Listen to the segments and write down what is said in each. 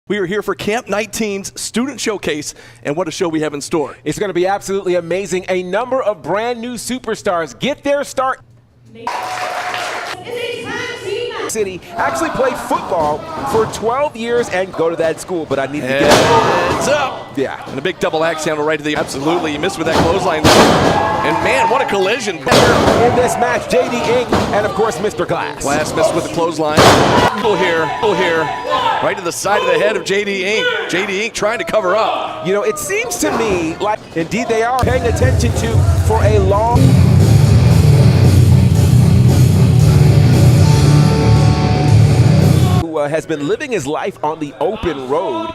We are here for Camp 19's Student Showcase, and what a show we have in store. It's going to be absolutely amazing. A number of brand new superstars get their start. City actually played football for 12 years and go to that school, but I need to get Heads up! Yeah. And a big double axe handle right to the absolutely. You missed with that clothesline there. And man, what a collision. In this match, JD Ink and of course Mr. Glass. Glass missed with the clothesline. Pull here. Right to the side of the head of JD Ink. JD Ink trying to cover up. You know, it seems to me like indeed they are paying attention to for a long has been living his life on the open road.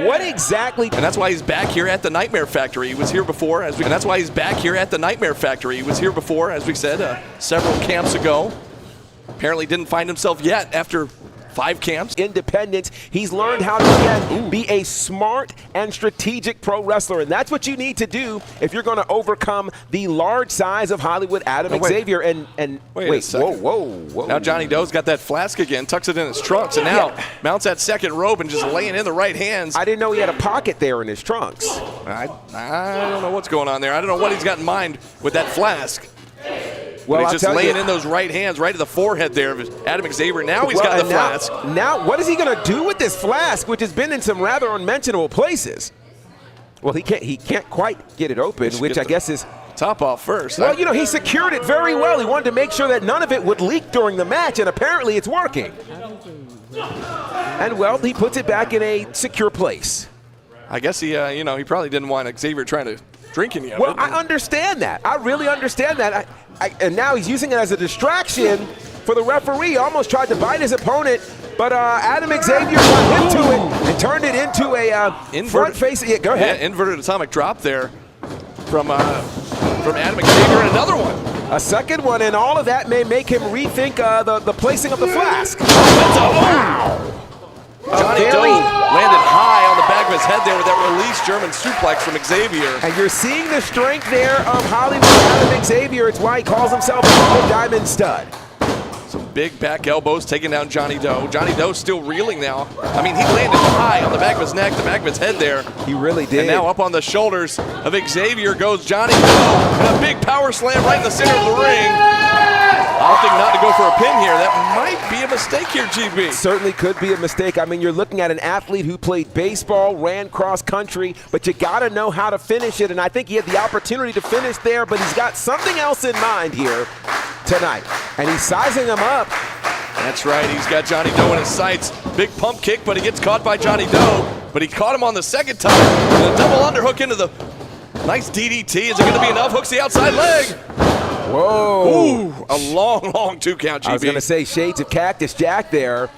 What exactly? And that's why he's back here at the Nightmare Factory. He was here before, as we said several camps ago. Apparently didn't find himself yet after 5 camps. Independence. He's learned how to again be a smart and strategic pro wrestler, and that's what you need to do if you're going to overcome the large size of Hollywood Adam Xavier. Wait, whoa. Now Johnny Doe's got that flask again, tucks it in his trunks, and now mounts that second rope and just laying in the right hands. I didn't know he had a pocket there in his trunks. I don't know what's going on there. I don't know what he's got in mind with that flask. Well, he's just laying in those right hands right to the forehead there of Adam Xavier. Now he's got the flask. Now, what is he going to do with this flask, which has been in some rather unmentionable places? Well, he can't quite get it open, which I guess is top off first. Well, you know, he secured it very well. He wanted to make sure that none of it would leak during the match, and apparently it's working. And well, he puts it back in a secure place. I guess he, he probably didn't want Xavier trying to drink any of it. Well, I understand that. I really understand that. And now he's using it as a distraction for the referee. Almost tried to bite his opponent, but Adam Xavier got into it and turned it into a front face. Yeah, go ahead. Yeah, inverted atomic drop there from Adam Xavier, and another one. A second one, and all of that may make him rethink the placing of the flask. Wow! Johnny Doe landed high on the back of his head there with that release German suplex from Xavier. And you're seeing the strength there of Hollywood Adam Xavier. It's why he calls himself the Diamond Stud. Some big back elbows taking down Johnny Doe. Johnny Doe's still reeling now. I mean, he landed high on the back of his neck, the back of his head there. He really did. And now up on the shoulders of Xavier goes Johnny Doe. And a big power slam right in the center of the ring. Opting not to go for a pin here. That might be a mistake here, GB. Certainly could be a mistake. I mean, you're looking at an athlete who played baseball, ran cross country, but you got to know how to finish it. And I think he had the opportunity to finish there, but he's got something else in mind here tonight. And he's sizing him up. That's right. He's got Johnny Doe in his sights. Big pump kick, but he gets caught by Johnny Doe. But he caught him on the second time. And a double underhook into the nice DDT. Is it going to be enough? Hooks the outside leg. Whoa. Ooh, a long 2 count, GB. I was going to say shades of Cactus Jack there.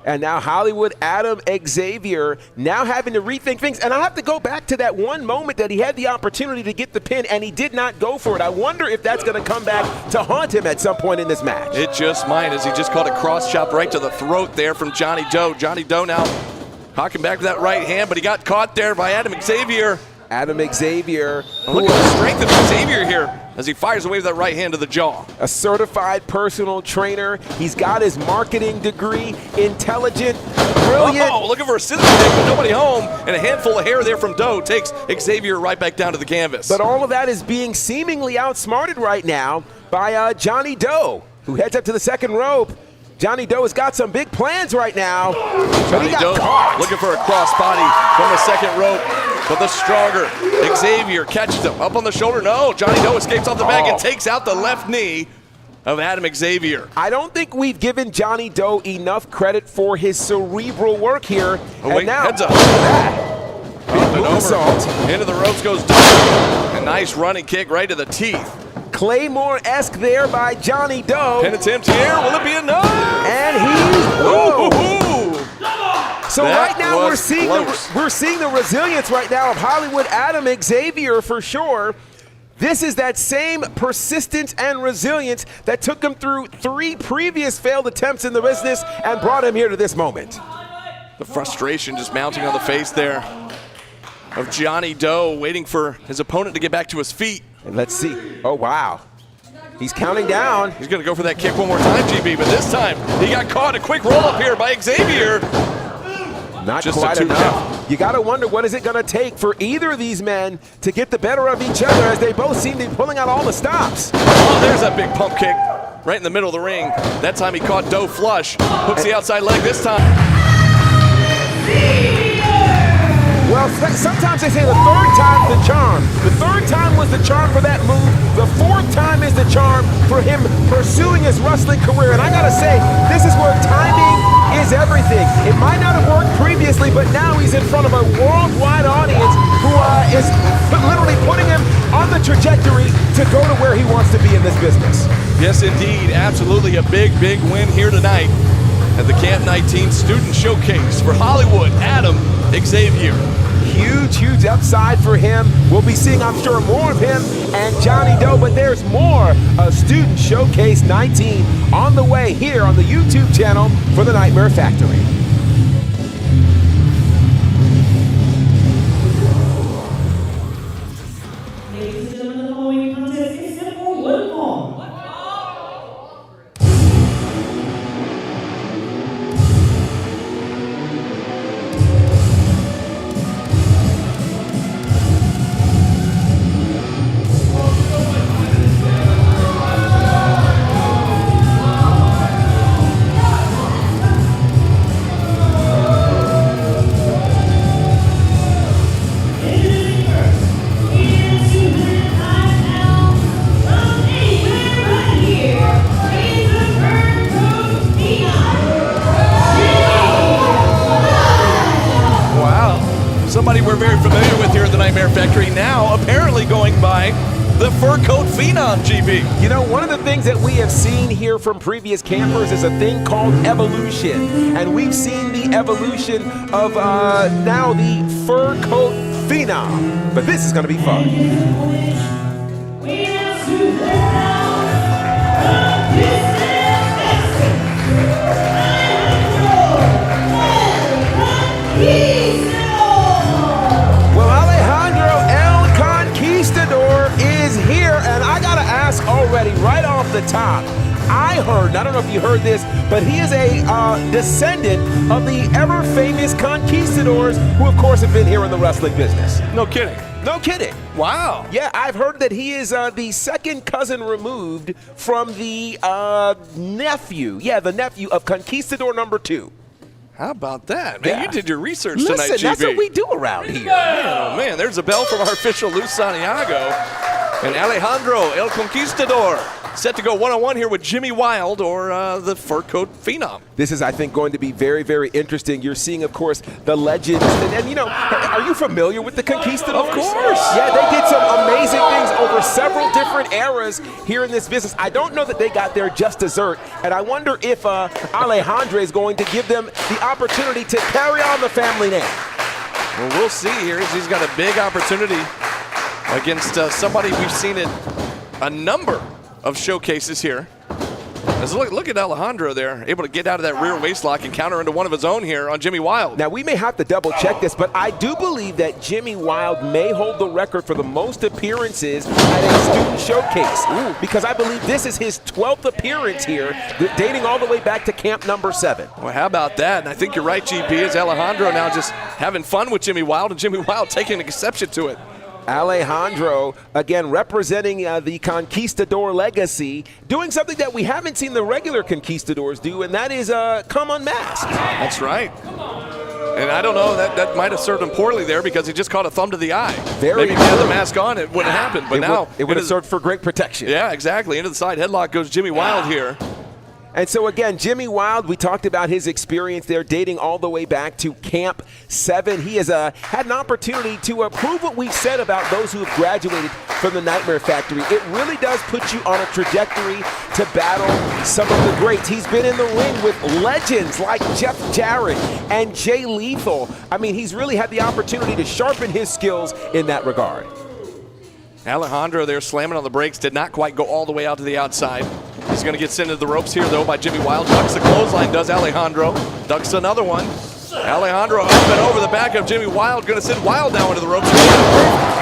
And now Hollywood Adam Xavier now having to rethink things. And I have to go back to that one moment that he had the opportunity to get the pin, and he did not go for it. I wonder if that's going to come back to haunt him at some point in this match. It just might, as he just caught a cross chop right to the throat there from Johnny Doe. Johnny Doe now hawking back with that right hand, but he got caught there by Adam Xavier. Adam Xavier. Look at the strength of Xavier here as he fires away with that right hand to the jaw. A certified personal trainer. He's got his marketing degree, intelligent, brilliant. Oh, looking for a scissor kick, but nobody home. And a handful of hair there from Doe takes Xavier right back down to the canvas. But all of that is being seemingly outsmarted right now by Johnny Doe, who heads up to the second rope. Johnny Doe has got some big plans right now. Johnny Doe looking for a crossbody from the second rope, but the stronger Xavier catches him up on the shoulder. No, Johnny Doe escapes off the back and takes out the left knee of Adam Xavier. I don't think we've given Johnny Doe enough credit for his cerebral work here. Oh, wait, now, heads up. Big moonsault. Into the ropes goes Doe. A nice running kick right to the teeth. Claymore-esque there by Johnny Doe. Pin attempt here. Will it be enough? And whoa. So that right now we're seeing the resilience right now of Hollywood Adam Xavier for sure. This is that same persistence and resilience that took him through 3 previous failed attempts in the business and brought him here to this moment. The frustration just mounting on the face there of Johnny Doe, waiting for his opponent to get back to his feet. And let's see. Oh, wow. He's counting down. He's going to go for that kick one more time, GB, but this time he got caught. A quick roll-up here by Xavier. Not Just a quite 2 enough. count. You got to wonder what is it going to take for either of these men to get the better of each other as they both seem to be pulling out all the stops. Oh, there's that big pump kick right in the middle of the ring. That time he caught Doe flush. Hooks the outside leg this time. Well, sometimes they say the third time's the charm. The third time was the charm for that move. The fourth time is the charm for him pursuing his wrestling career. And I gotta say, this is where timing is everything. It might not have worked previously, but now he's in front of a worldwide audience who is literally putting him on the trajectory to go to where he wants to be in this business. Yes, indeed. Absolutely a big, big win here tonight at the Camp 19 Student Showcase for Hollywood, Adam Xavier. Huge, huge upside for him. We'll be seeing, I'm sure, more of him and Johnny Doe, but there's more of Student Showcase 19 on the way here on the YouTube channel for the Nightmare Factory. Ladies and gentlemen, the following contest is set for one fall. Somebody we're very familiar with here at the Nightmare Factory, now apparently going by the Fur Coat Phenom, GB. You know, one of the things that we have seen here from previous campers is a thing called evolution. And we've seen the evolution of now the Fur Coat Phenom. But this is going to be fun. We have to down this Well, Alejandro El Conquistador is here, and I gotta ask already, right off the top, I heard, I don't know if you heard this, but he is a descendant of the ever-famous conquistadors who, of course, have been here in the wrestling business. No kidding. No kidding. Wow. Yeah, I've heard that he is the second cousin removed from the nephew. Yeah, the nephew of Conquistador number 2. How about that? Man, Yeah. you did your research Listen, tonight, GB. that's what we do around here. Oh, man, there's a bell from our official Luz Santiago. And Alejandro El Conquistador set to go one-on-one here with Jimmy Wild or the Fur Coat Phenom. This is, I think, going to be very, very interesting. You're seeing, of course, the legends. And you know, are you familiar with the Conquistadors? Of course. Yeah, they did some amazing things over several different eras here in this business. I don't know that they got their just dessert, and I wonder if Alejandro is going to give them the opportunity to carry on the family name. Well, we'll see here. He's got a big opportunity against somebody we've seen in a number of showcases here. As look at Alejandro there, able to get out of that rear waistlock and counter into one of his own here on Jimmy Wild. Now, we may have to double check this, but I do believe that Jimmy Wild may hold the record for the most appearances at a student showcase. Because I believe this is his 12th appearance here, dating all the way back to camp number 7. Well, how about that? And I think you're right, GP, is Alejandro now just having fun with Jimmy Wild, and Jimmy Wild taking exception to it. Alejandro, again, representing the Conquistador legacy, doing something that we haven't seen the regular Conquistadors do, and that is come unmasked. That's right. And I don't know, that might have served him poorly there because he just caught a thumb to the eye. Maybe if he had the mask on, it wouldn't happen. But now it would have served for great protection. Yeah, exactly. Into the side headlock goes Jimmy Wild here. And so again, Jimmy Wild, we talked about his experience there dating all the way back to Camp 7. He has had an opportunity to prove what we've said about those who have graduated from the Nightmare Factory. It really does put you on a trajectory to battle some of the greats. He's been in the ring with legends like Jeff Jarrett and Jay Lethal. I mean, he's really had the opportunity to sharpen his skills in that regard. Alejandro there slamming on the brakes, did not quite go all the way out to the outside. He's going to get sent into the ropes here, though, by Jimmy Wild. Ducks the clothesline, does Alejandro. Ducks another one. Alejandro up and over the back of Jimmy Wild, going to send Wild down into the ropes.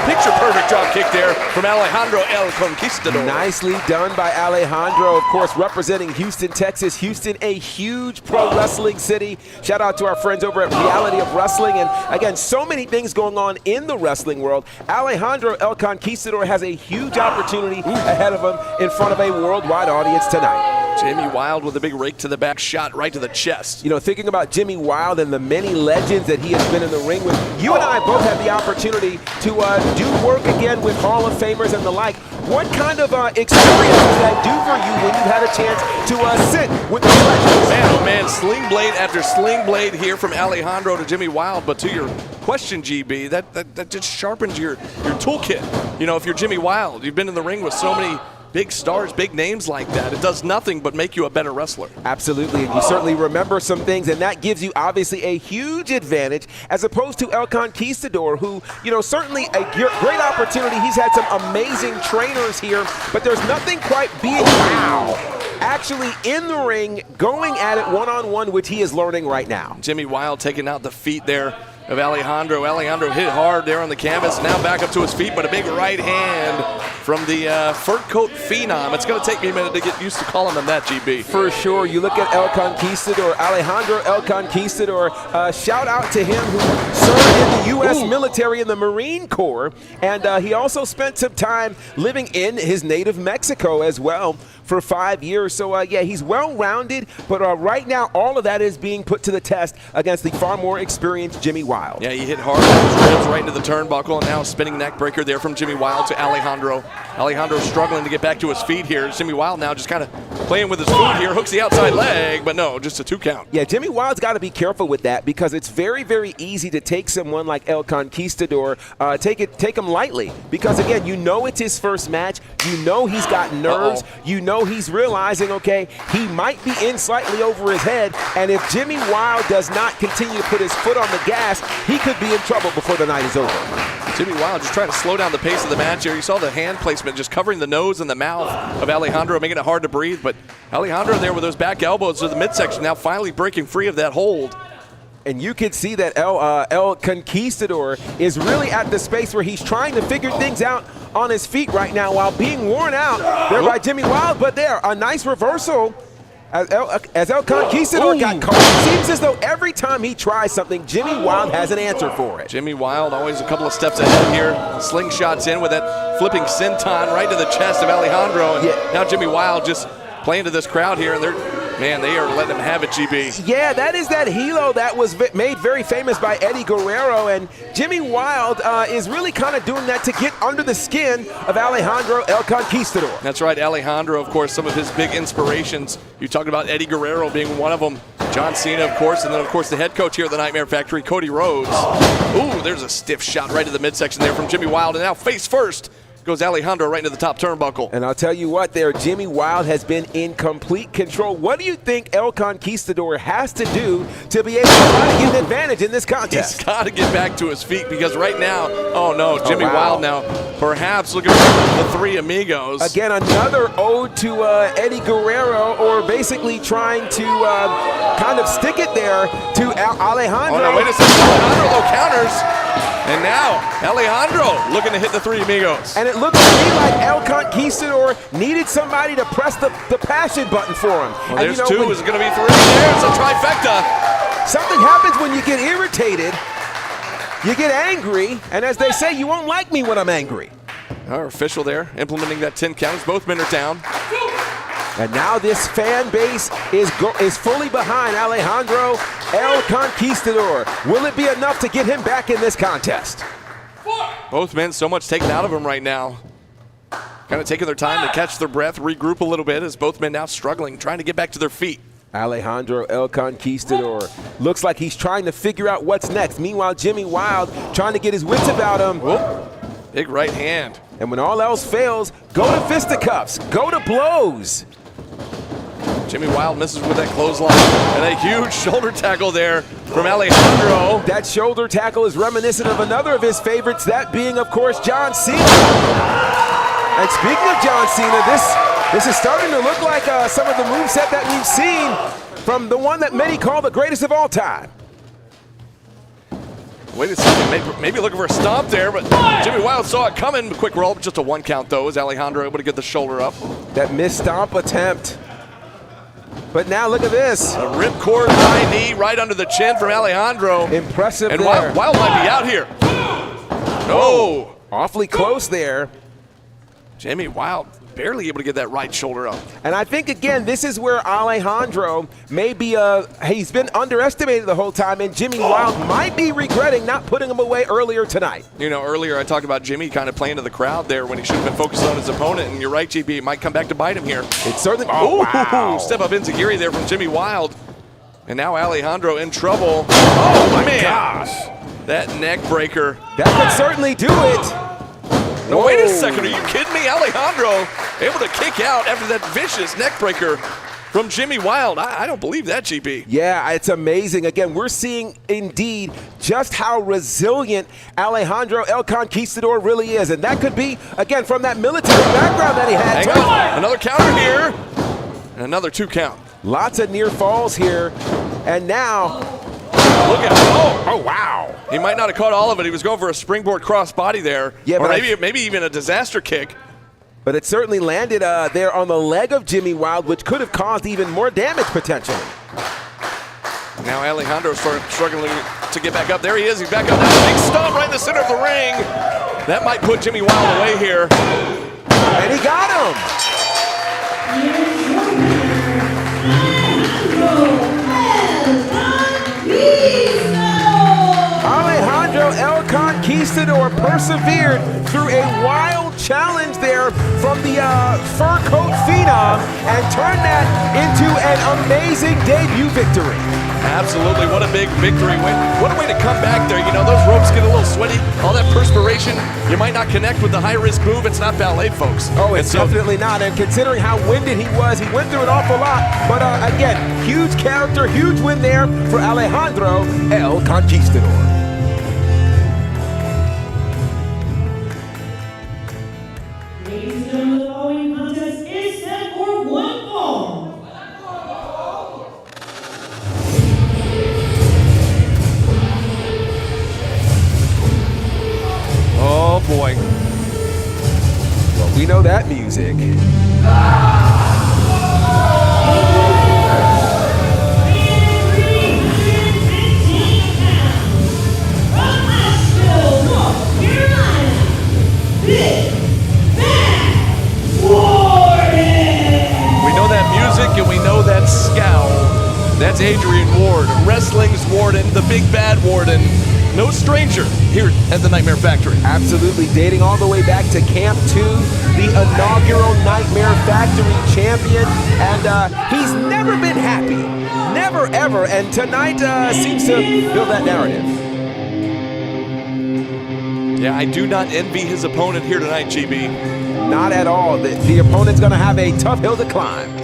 Picture perfect drop kick there from Alejandro El Conquistador. Nicely done by Alejandro, of course, representing Houston, Texas. Houston, a huge pro wrestling city. Shout out to our friends over at Reality of Wrestling. And again, so many things going on in the wrestling world. Alejandro El Conquistador has a huge opportunity ahead of him in front of a worldwide audience tonight. Jimmy Wild with a big rake to the back, shot right to the chest. You know, thinking about Jimmy Wild and the many legends that he has been in the ring with, you and I both had the opportunity to do work again with Hall of Famers and the like. What kind of experience does that do for you when you had a chance to sit with the legends? Man, oh man, sling blade after sling blade here from Alejandro to Jimmy Wild. But to your question, GB, that just sharpens your toolkit. You know, if you're Jimmy Wild, you've been in the ring with so many big stars, big names like that. It does nothing but make you a better wrestler. Absolutely, and you certainly remember some things, and that gives you obviously a huge advantage as opposed to El Conquistador, who, you know, certainly a great opportunity. He's had some amazing trainers here, but there's nothing quite being actually in the ring, going at it one-on-one, which he is learning right now. Jimmy Wild taking out the feet there of Alejandro. Alejandro hit hard there on the canvas, now back up to his feet, but a big right hand from the fur coat phenom. It's going to take me a minute to get used to calling him that, GB. For sure. You look at El Conquistador, Alejandro El Conquistador. Shout out to him who served in the U.S. military in the Marine Corps, and he also spent some time living in his native Mexico as well for 5 years. So, yeah, he's well-rounded, but right now all of that is being put to the test against the far more experienced Jimmy Wild. Yeah, he hit hard with his ribs right into the turnbuckle, and now spinning neck breaker there from Jimmy Wild to Alejandro. Alejandro struggling to get back to his feet here. Jimmy Wild now just kind of playing with his food here, hooks the outside leg, but no, just a 2 count. Yeah, Jimmy Wild's got to be careful with that because it's very, very easy to take someone like El Conquistador, take him lightly because, again, you know it's his first match. You know he's got nerves. You know he's realizing, okay, he might be in slightly over his head, and if Jimmy Wild does not continue to put his foot on the gas, he could be in trouble before the night is over. Jimmy Wild just trying to slow down the pace of the match here. You saw the hand placement just covering the nose and the mouth of Alejandro, making it hard to breathe, but Alejandro there with those back elbows to the midsection, now finally breaking free of that hold. And you can see that El Conquistador is really at the space where he's trying to figure things out on his feet right now while being worn out there by Jimmy Wild. But there, a nice reversal as El Conquistador got caught. It seems as though every time he tries something, Jimmy Wild has an answer for it. Jimmy Wild always a couple of steps ahead here. Slingshots in with that flipping senton right to the chest of Alejandro. And now Jimmy Wild just playing to this crowd here, and they are letting him have it, GB. Yeah, that is that helo that was made very famous by Eddie Guerrero, and Jimmy Wild is really kind of doing that to get under the skin of Alejandro El Conquistador. That's right, Alejandro, of course, some of his big inspirations. You talked about Eddie Guerrero being one of them. John Cena, of course, and then, of course, the head coach here at the Nightmare Factory, Cody Rhodes. Ooh, there's a stiff shot right to the midsection there from Jimmy Wild, and now face first goes Alejandro right into the top turnbuckle. And I'll tell you what there, Jimmy Wild has been in complete control. What do you think El Conquistador has to do to be able to try to get an advantage in this contest? He's got to get back to his feet because right now, oh no, Jimmy Wild now perhaps looking for the Three Amigos. Again, another ode to Eddie Guerrero, or basically trying to kind of stick it there to Alejandro. Oh no, wait a second, Alejandro though counters. And now, Alejandro looking to hit the Three Amigos. And it looked to me like El Conquistador needed somebody to press the passion button for him. Well, there's two. Is it going to be three? There's a trifecta. Something happens when you get irritated. You get angry, and as they say, you won't like me when I'm angry. Our official there implementing that 10 count. Both men are down. And now this fan base is fully behind Alejandro El Conquistador. Will it be enough to get him back in this contest? Both men so much taken out of him right now. Kind of taking their time to catch their breath, regroup a little bit as both men now struggling, trying to get back to their feet. Alejandro El Conquistador looks like he's trying to figure out what's next. Meanwhile, Jimmy Wild trying to get his wits about him. Whoop. Big right hand. And when all else fails, go to fisticuffs, go to blows. Jimmy Wild misses with that clothesline, and a huge shoulder tackle there from Alejandro. That shoulder tackle is reminiscent of another of his favorites, that being, of course, John Cena. And speaking of John Cena, this is starting to look like some of the moveset that we've seen from the one that many call the greatest of all time. Wait a second, maybe looking for a stomp there, but Jimmy Wild saw it coming. Quick roll, just a 1 count though, as Alejandro able to get the shoulder up. That missed stomp attempt. But now look at this. A ripcord high knee right under the chin from Alejandro. Impressive And there. Wild might be out here. No. Awfully close there. Jimmy Wild barely able to get that right shoulder up. And I think, again, this is where Alejandro may be, he's been underestimated the whole time, and Jimmy Wild might be regretting not putting him away earlier tonight. You know, earlier I talked about Jimmy kind of playing to the crowd there when he should have been focused on his opponent, and you're right, GB, it might come back to bite him here. It's certainly, Ooh, step up enziguri there from Jimmy Wild. And now Alejandro in trouble. Oh, my man. gosh. That neck breaker. That could certainly do it. No, wait a Whoa. second, are you kidding me? Alejandro able to kick out after that vicious neck breaker from Jimmy Wild. I don't believe that, GB. Yeah, it's amazing. Again, we're seeing indeed just how resilient Alejandro El Conquistador really is. And that could be, again, from that military background that he had. Hang on, another counter here. And another 2 count. Lots of near falls here. And now, Look at oh wow. he might not have caught all of it. He was going for a springboard cross body there. Yeah, or but maybe even a disaster kick. But it certainly landed there on the leg of Jimmy Wild, which could have caused even more damage potentially. Now Alejandro struggling to get back up. There he is. He's back up now. Big stomp right in the center of the ring. That might put Jimmy Wild away here. And he got him. Alejandro El Conquistador persevered through a wild challenge there from the fur coat phenom and turned that into an amazing debut victory. Absolutely, what a big victory win. What a way to come back there. You know, those ropes get a little sweaty, all that perspiration. You might not connect with the high-risk move. It's not ballet, folks. Oh, it's definitely not. And considering how winded he was, he went through an awful lot. But again, huge character, huge win there for Alejandro El Conquistador. Ladies and gentlemen, the following contest is set for 1 fall. Oh, boy. Well, we know that music. We know that music and we know that scowl. That's Adrian Ward, wrestling's Warden, the big bad Warden. No stranger here at the Nightmare Factory. Absolutely, dating all the way back to Camp 2, the inaugural Nightmare Factory champion, and he's never been happy, never ever, and tonight seems to build that narrative. Yeah, I do not envy his opponent here tonight, GB. Not at all. The opponent's gonna have a tough hill to climb.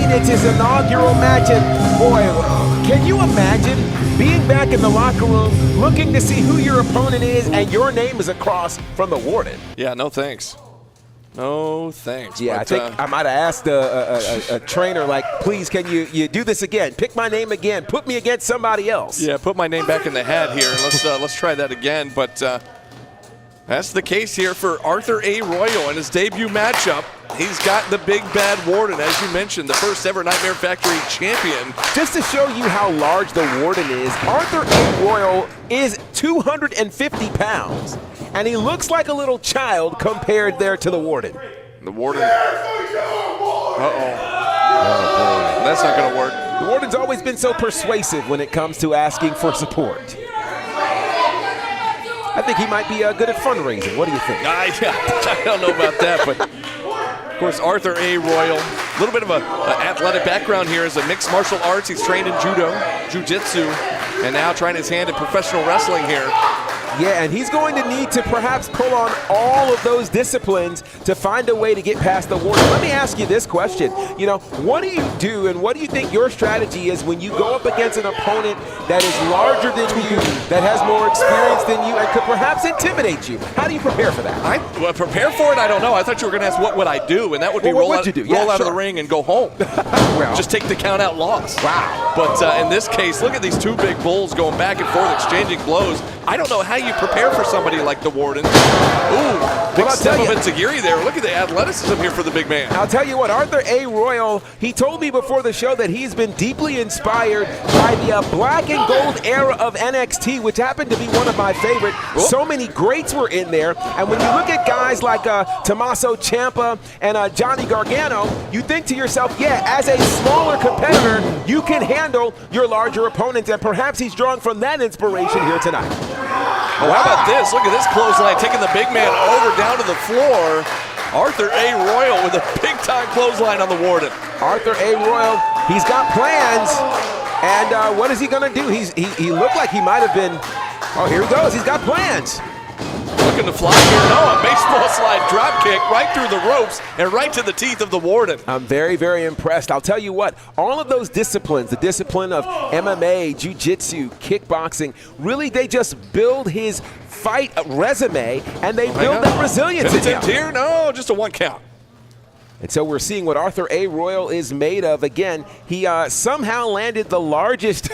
It's his inaugural match, and boy, can you imagine being back in the locker room, looking to see who your opponent is, and your name is across from the Warden? Yeah, no thanks. No thanks. Yeah, but, I think I might have asked a trainer, like, please, can you do this again? Pick my name again. Put me against somebody else. Yeah, put my name back in the hat here. Let's try that again. But that's the case here for Arthur A. Royal in his debut matchup. He's got the big bad Warden, as you mentioned, the first ever Nightmare Factory champion. Just to show you how large the Warden is, Arthur A. Royal is 250 pounds, and he looks like a little child compared there to the Warden. The Warden. Uh-oh. Oh, that's not going to work. The Warden's always been so persuasive when it comes to asking for support. I think he might be good at fundraising. What do you think? I don't know about that, but of course, Arthur A. Royal, a little bit of an athletic background here as a mixed martial arts. He's trained in judo, jiu-jitsu, and now trying his hand at professional wrestling here. Yeah, and he's going to need to perhaps pull on all of those disciplines to find a way to get past the Warden. Let me ask you this question. You know, what do you do and what do you think your strategy is when you go up against an opponent that is larger than you, that has more experience than you, and could perhaps intimidate you? How do you prepare for that? Well, prepare for it? I don't know. I thought you were going to ask what would I do, and that would be Well, what roll would out, you do? Yeah, roll out of sure. the ring and go home. Well, Just take the count out loss. Wow. But in this case, look at these two big bulls going back and forth, exchanging blows. I don't know how you prepare for somebody like the Warden. Ooh, big I'll step tell of you. Enziguri there. Look at the athleticism here for the big man. I'll tell you what, Arthur A. Royal, he told me before the show that he's been deeply inspired by the black and gold era of NXT, which happened to be one of my favorite. So many greats were in there. And when you look at guys like Tommaso Ciampa and Johnny Gargano, you think to yourself, yeah, as a smaller competitor, you can handle your larger opponents. And perhaps he's drawing from that inspiration here tonight. Oh, how about this? Look at this clothesline, taking the big man over down to the floor. Arthur A. Royal with a big-time clothesline on the Warden. Arthur A. Royal, he's got plans. And what is he going to do? He looked like he might have been, oh, here he goes. He's got plans. Looking to fly here. No, a baseball slide drop kick right through the ropes and right to the teeth of the Warden. I'm very, very impressed. I'll tell you what, all of those disciplines, the discipline of MMA, jiu-jitsu, kickboxing, really they just build his fight resume and they build that resilience in him. Here? No, just a one count. And so we're seeing what Arthur A. Royal is made of. Again, he somehow landed the largest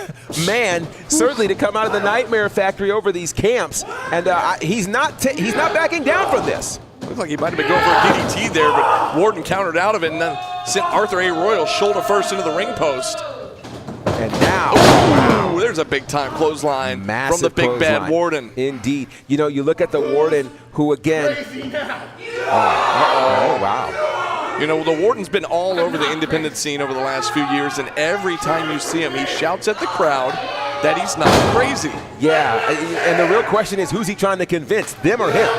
man, certainly, to come out of the Nightmare Factory over these camps. And he's not backing down from this. Looks like he might have been going for a DDT there, but Warden countered out of it and then sent Arthur A. Royal shoulder first into the ring post. And now, ooh, there's a big-time clothesline massive from the big bad clothesline. Warden. Indeed. You know, you look at the Warden, who again, oh, wow. You know, the Warden's been all over the independent scene over the last few years, and every time you see him, he shouts at the crowd that he's not crazy. Yeah, and the real question is, who's he trying to convince, them or him?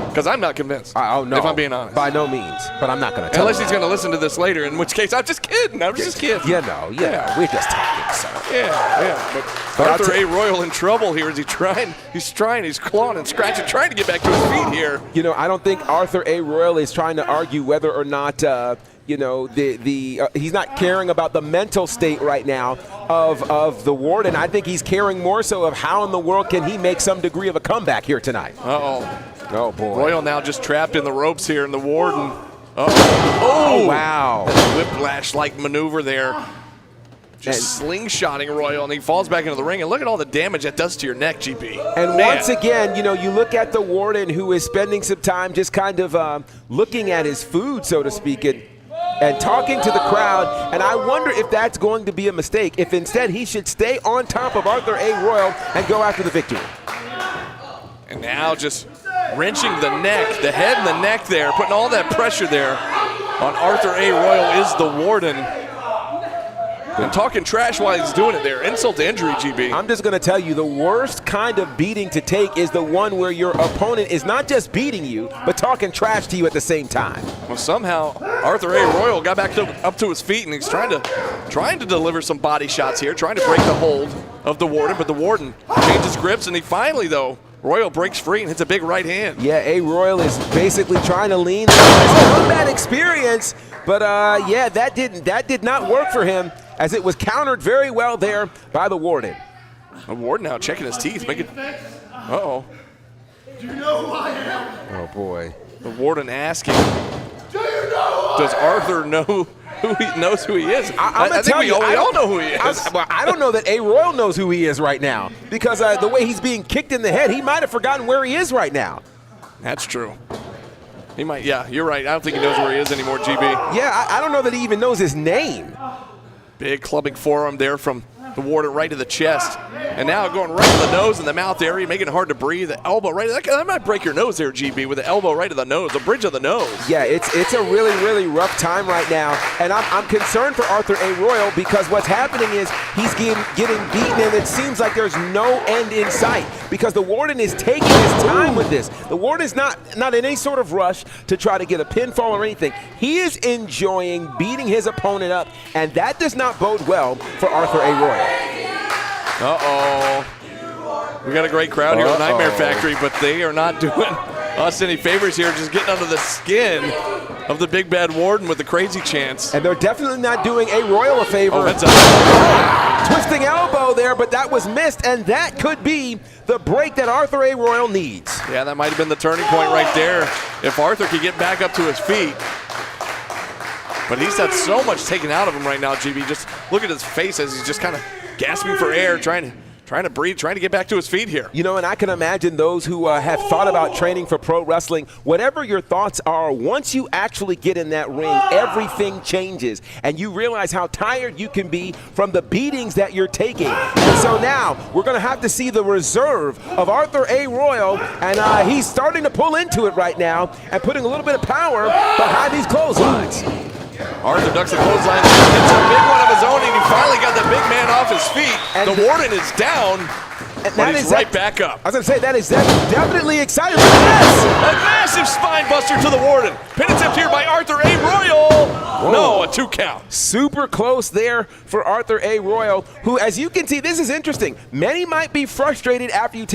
Because I'm not convinced, Oh, no. if I'm being honest. By no means, but I'm not going to tell Unless him. he's going to listen to this later, in which case I'm just kidding. I'm just kidding. You know, we're just talking, so. Yeah. But I'll Arthur A. Royal in trouble here. Is he trying? He's clawing and scratching, trying to get back to his feet here. You know, I don't think Arthur A. Royal is trying to argue whether or not, you know, he's not caring about the mental state right now of the Warden. I think he's caring more so of how in the world can he make some degree of a comeback here tonight. Uh-oh. Oh, boy. Royal now just trapped in the ropes here, and the Warden. Oh, wow. Whiplash-like maneuver there. Just slingshotting Royal, and he falls back into the ring. And look at all the damage that does to your neck, GP. And Man. once again, you know, you look at the Warden who is spending some time just kind of looking at his food, so to speak, and talking to the crowd. And I wonder if that's going to be a mistake, if instead he should stay on top of Arthur A. Royal and go after the victory. And now just wrenching the neck, the head and the neck there, putting all that pressure there on Arthur A. Royal is the Warden. And talking trash while he's doing it there. Insult to injury, GB. I'm just going to tell you, the worst kind of beating to take is the one where your opponent is not just beating you, but talking trash to you at the same time. Well, somehow Arthur A. Royal got back up to his feet, and he's trying to deliver some body shots here, trying to break the hold of the Warden, but the Warden changes grips, and he finally, though, Royal breaks free and hits a big right hand. Yeah, A. Royal is basically trying to lean on his combat experience, but yeah, that did not work for him, as it was countered very well there by the Warden. The Warden now checking his teeth, making. Uh-oh. Do you know who I am? Oh boy. The Warden asking, Do you know does Arthur know who he knows who he is? I think we I all know who he is. I don't know that A. Royal knows who he is right now, because the way he's being kicked in the head, he might have forgotten where he is right now. That's true. He might, yeah, you're right. I don't think he knows where he is anymore, GB. Yeah, I don't know that he even knows his name. Big clubbing forearm there from the Warden right to the chest. And now going right to the nose and the mouth area, making it hard to breathe. The elbow right, that might break your nose there, GB, with the elbow right to the nose, the bridge of the nose. Yeah, it's a really, really rough time right now. And I'm concerned for Arthur A. Royal, because what's happening is he's getting beaten, and it seems like there's no end in sight, because the Warden is taking his time with this. The Warden is not in any sort of rush to try to get a pinfall or anything. He is enjoying beating his opponent up, and that does not bode well for Arthur A. Royal. Uh-oh. We got a great crowd here at Nightmare Factory, but they are not doing us any favors here, just getting under the skin of the big bad Warden with the crazy chants. And they're definitely not doing A Royal a favor. Oh, that's up. Twisting elbow there, but that was missed, and that could be the break that Arthur A. Royal needs. Yeah, that might have been the turning point right there. If Arthur could get back up to his feet. But he's had so much taken out of him right now, GB. Just look at his face as he's just kind of gasping for air, trying to breathe, trying to get back to his feet here. You know, and I can imagine those who have thought about training for pro wrestling, whatever your thoughts are, once you actually get in that ring, everything changes. And you realize how tired you can be from the beatings that you're taking. And so now we're going to have to see the reserve of Arthur A. Royal. And he's starting to pull into it right now and putting a little bit of power behind these clotheslines. Arthur ducks the clothesline, hits a big one of his own, and he finally got the big man off his feet. And the Warden is down, but he's right back up. I was going to say, that's definitely exciting. Yes! A massive spine buster to the Warden. Pin attempt here by Arthur A. Royal. Whoa. No, a 2 count. Super close there for Arthur A. Royal, who, as you can see, this is interesting. Many might be frustrated after you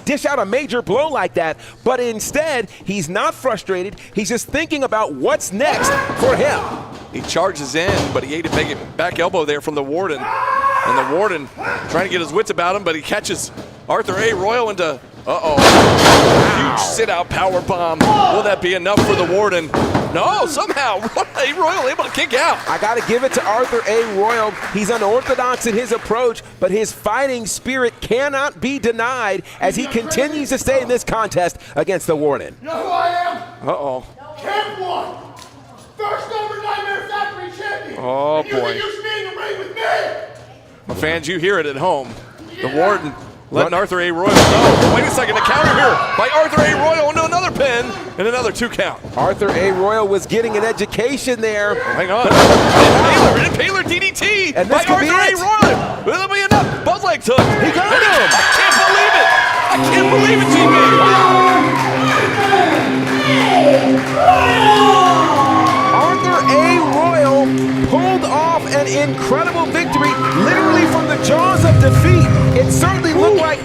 dish out a major blow like that, but instead, he's not frustrated. He's just thinking about what's next for him. He charges in, but he ate a big back elbow there from the Warden. And the Warden trying to get his wits about him, but he catches Arthur A. Royal into, huge sit-out power bomb. Will that be enough for the Warden? No, somehow A. Royal able to kick out. I got to give it to Arthur A. Royal. He's unorthodox in his approach, but his fighting spirit cannot be denied as he continues to stay in this contest against the Warden. You know who I am? Camp One. First ever Nightmare Factory champion. Oh, and boy. You used to be in the ring with me. Well, fans, you hear it at home. The Warden letting Arthur A. Royal go. Wait a second, a counter here by Arthur A. Royal into another pin and another 2 count. Arthur A. Royal was getting an education there. Hang on. Impaler DDT and by Arthur A. Royal. Will it be enough? Both legs hooked. He got him. I can't believe it. I can't believe it, Arthur A. Royal pulled off an incredible victory, literally from the jaws of defeat. It certainly looked like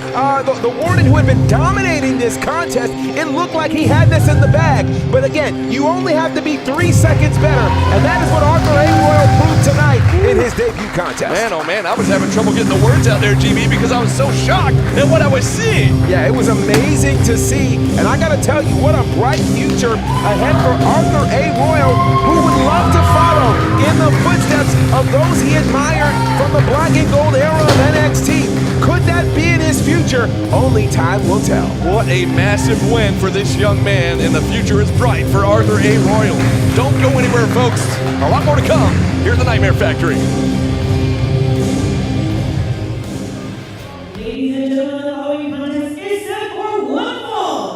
the Warden, who had been dominating this contest, it looked like he had this in the bag. But again, you only have to be 3 seconds better, and that is what Arthur A. Royal proved tonight in his debut contest. Man, oh man, I was having trouble getting the words out there, GB, because I was so shocked at what I was seeing. Yeah, it was amazing to see, and I gotta tell you, what a bright future ahead for Arthur A. Royal, who would love to follow in the footsteps of those he admired from the black and gold era of NXT. Could that be in his future? Only time will tell. What a massive win for this young man, and the future is bright for Arthur A. Royal. Don't go anywhere, folks. A lot more to come here at the Nightmare Factory. Ladies and gentlemen, the following contest is set for 1 fall.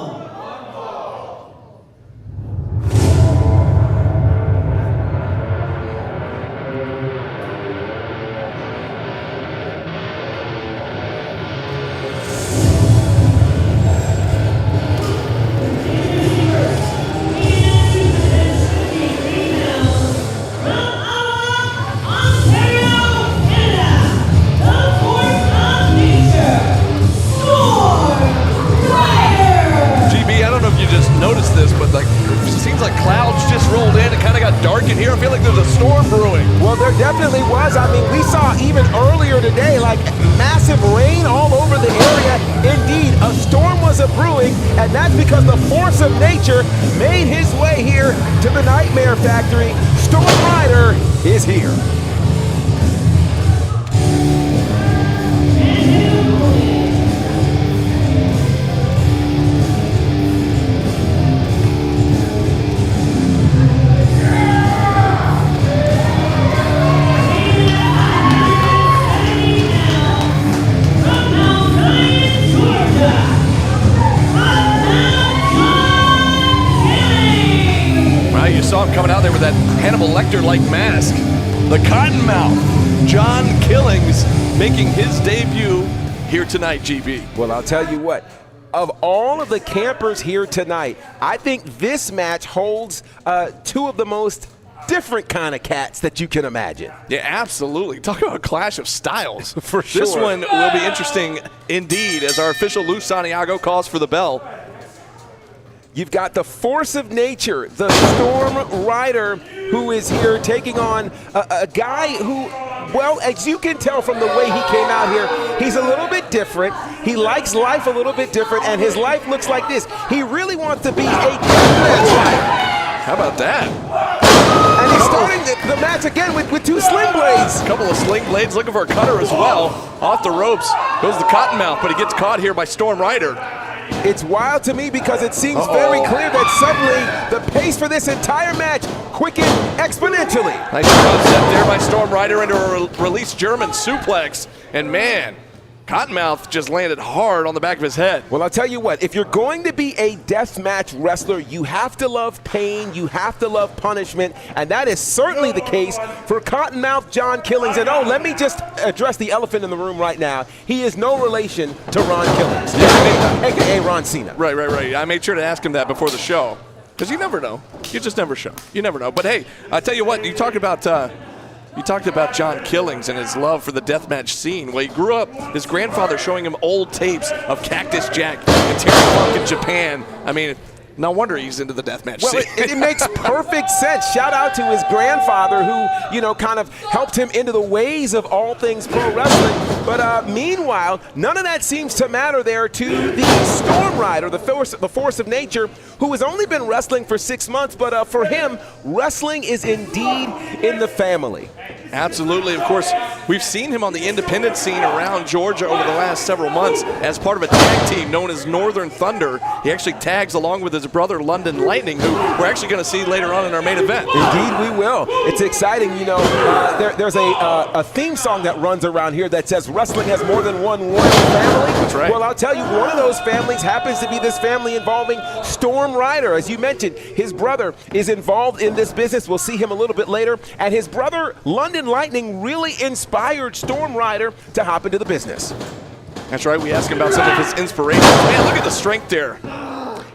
Noticed this, but like it seems like clouds just rolled in. It kind of got dark in here. I feel like there's a storm brewing. Well, there definitely was. I mean, we saw even earlier today, like massive rain all over the area. Indeed, a storm was brewing, and that's because the force of nature made his way here to the Nightmare Factory. Storm Rider is here. You saw him coming out there with that Hannibal Lecter-like mask. The Cottonmouth, John Killings, making his debut here tonight, GB. Well, I'll tell you what. Of all of the campers here tonight, I think this match holds 2 of the most different kind of cats that you can imagine. Yeah, absolutely. Talk about a clash of styles. For sure. This one will be interesting indeed as our official Lou Santiago calls for the bell. You've got the force of nature, the Storm Rider, who is here taking on a guy who, well, as you can tell from the way he came out here, he's a little bit different. He likes life a little bit different, and his life looks like this. He really wants to be a deathmatch fighter. How about that? And he's starting the match again with two sling blades. A couple of sling blades looking for a cutter as well. Off the ropes goes the Cottonmouth, but he gets caught here by Storm Rider. It's wild to me because it seems very clear that suddenly the pace for this entire match quickened exponentially. Nice concept there by Storm Rider into a release German suplex. And man, Cottonmouth just landed hard on the back of his head. Well, I'll tell you what, if you're going to be a deathmatch wrestler, you have to love pain, you have to love punishment, and that is certainly the case for Cottonmouth John Killings. And let me just address the elephant in the room right now. He is no relation to Ron Killings, a.k.a. Ron Cena. Right. I made sure to ask him that before the show, because you never know. You just never show. You never know. But hey, I tell you what, you talked about John Killings and his love for the deathmatch scene. Well, he grew up, his grandfather showing him old tapes of Cactus Jack and Terry Funk in Japan. I mean, no wonder he's into the deathmatch scene. Well, it makes perfect sense. Shout out to his grandfather who, you know, kind of helped him into the ways of all things pro wrestling. But meanwhile, none of that seems to matter there to the Storm Rider, the force of nature, who has only been wrestling for 6 months. But for him, wrestling is indeed in the family. Absolutely. Of course, we've seen him on the independent scene around Georgia over the last several months as part of a tag team known as Northern Thunder. He actually tags along with his brother London Lightning, who we're actually going to see later on in our main event. Indeed, we will. It's exciting. You know, there's a theme song that runs around here that says wrestling has more than one royal family. That's right. Well, I'll tell you, one of those families happens to be this family involving Storm Rider. As you mentioned, his brother is involved in this business. We'll see him a little bit later. And his brother, London Lightning, really inspired Storm Rider to hop into the business. That's right. We asked him about some of his inspirations. Man, look at the strength there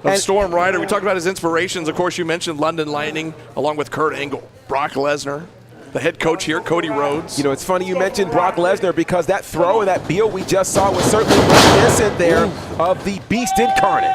of Storm Rider. We talked about his inspirations. Of course, you mentioned London Lightning, along with Kurt Angle, Brock Lesnar, the head coach here, Cody Rhodes. You know, it's funny you mentioned Brock Lesnar because that throw and that Beal we just saw was certainly reminiscent there of the Beast Incarnate.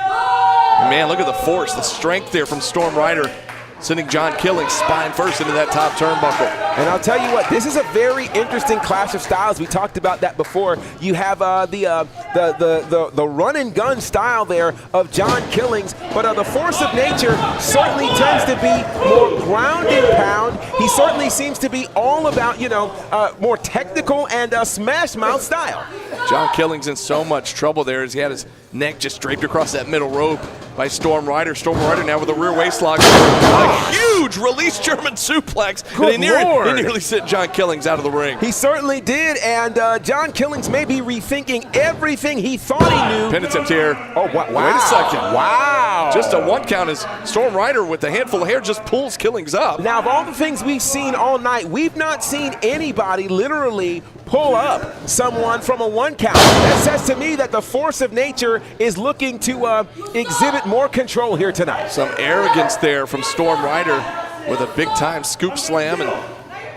Man, look at the force, the strength there from Storm Rider, sending John Killings spine first into that top turnbuckle. And I'll tell you what, this is a very interesting clash of styles. We talked about that before. You have the run and gun style there of John Killings, but the force of nature certainly tends to be more ground and pound. He certainly seems to be all about, you know, more technical and smash mouth style. John Killings in so much trouble there as he had his neck just draped across that middle rope by Storm Rider. Storm Rider now with a rear waist lock. A huge release German suplex. Good He nearly sent John Killings out of the ring. He certainly did, and John Killings may be rethinking everything he thought he knew. Pin attempt here. Oh, wow. Wait a second. Wow. Just a one count as Storm Rider with a handful of hair just pulls Killings up. Now, of all the things we've seen all night, we've not seen anybody literally pull up someone from a one count. That says to me that the force of nature is looking to exhibit more control here tonight. Some arrogance there from Storm Rider with a big-time scoop slam,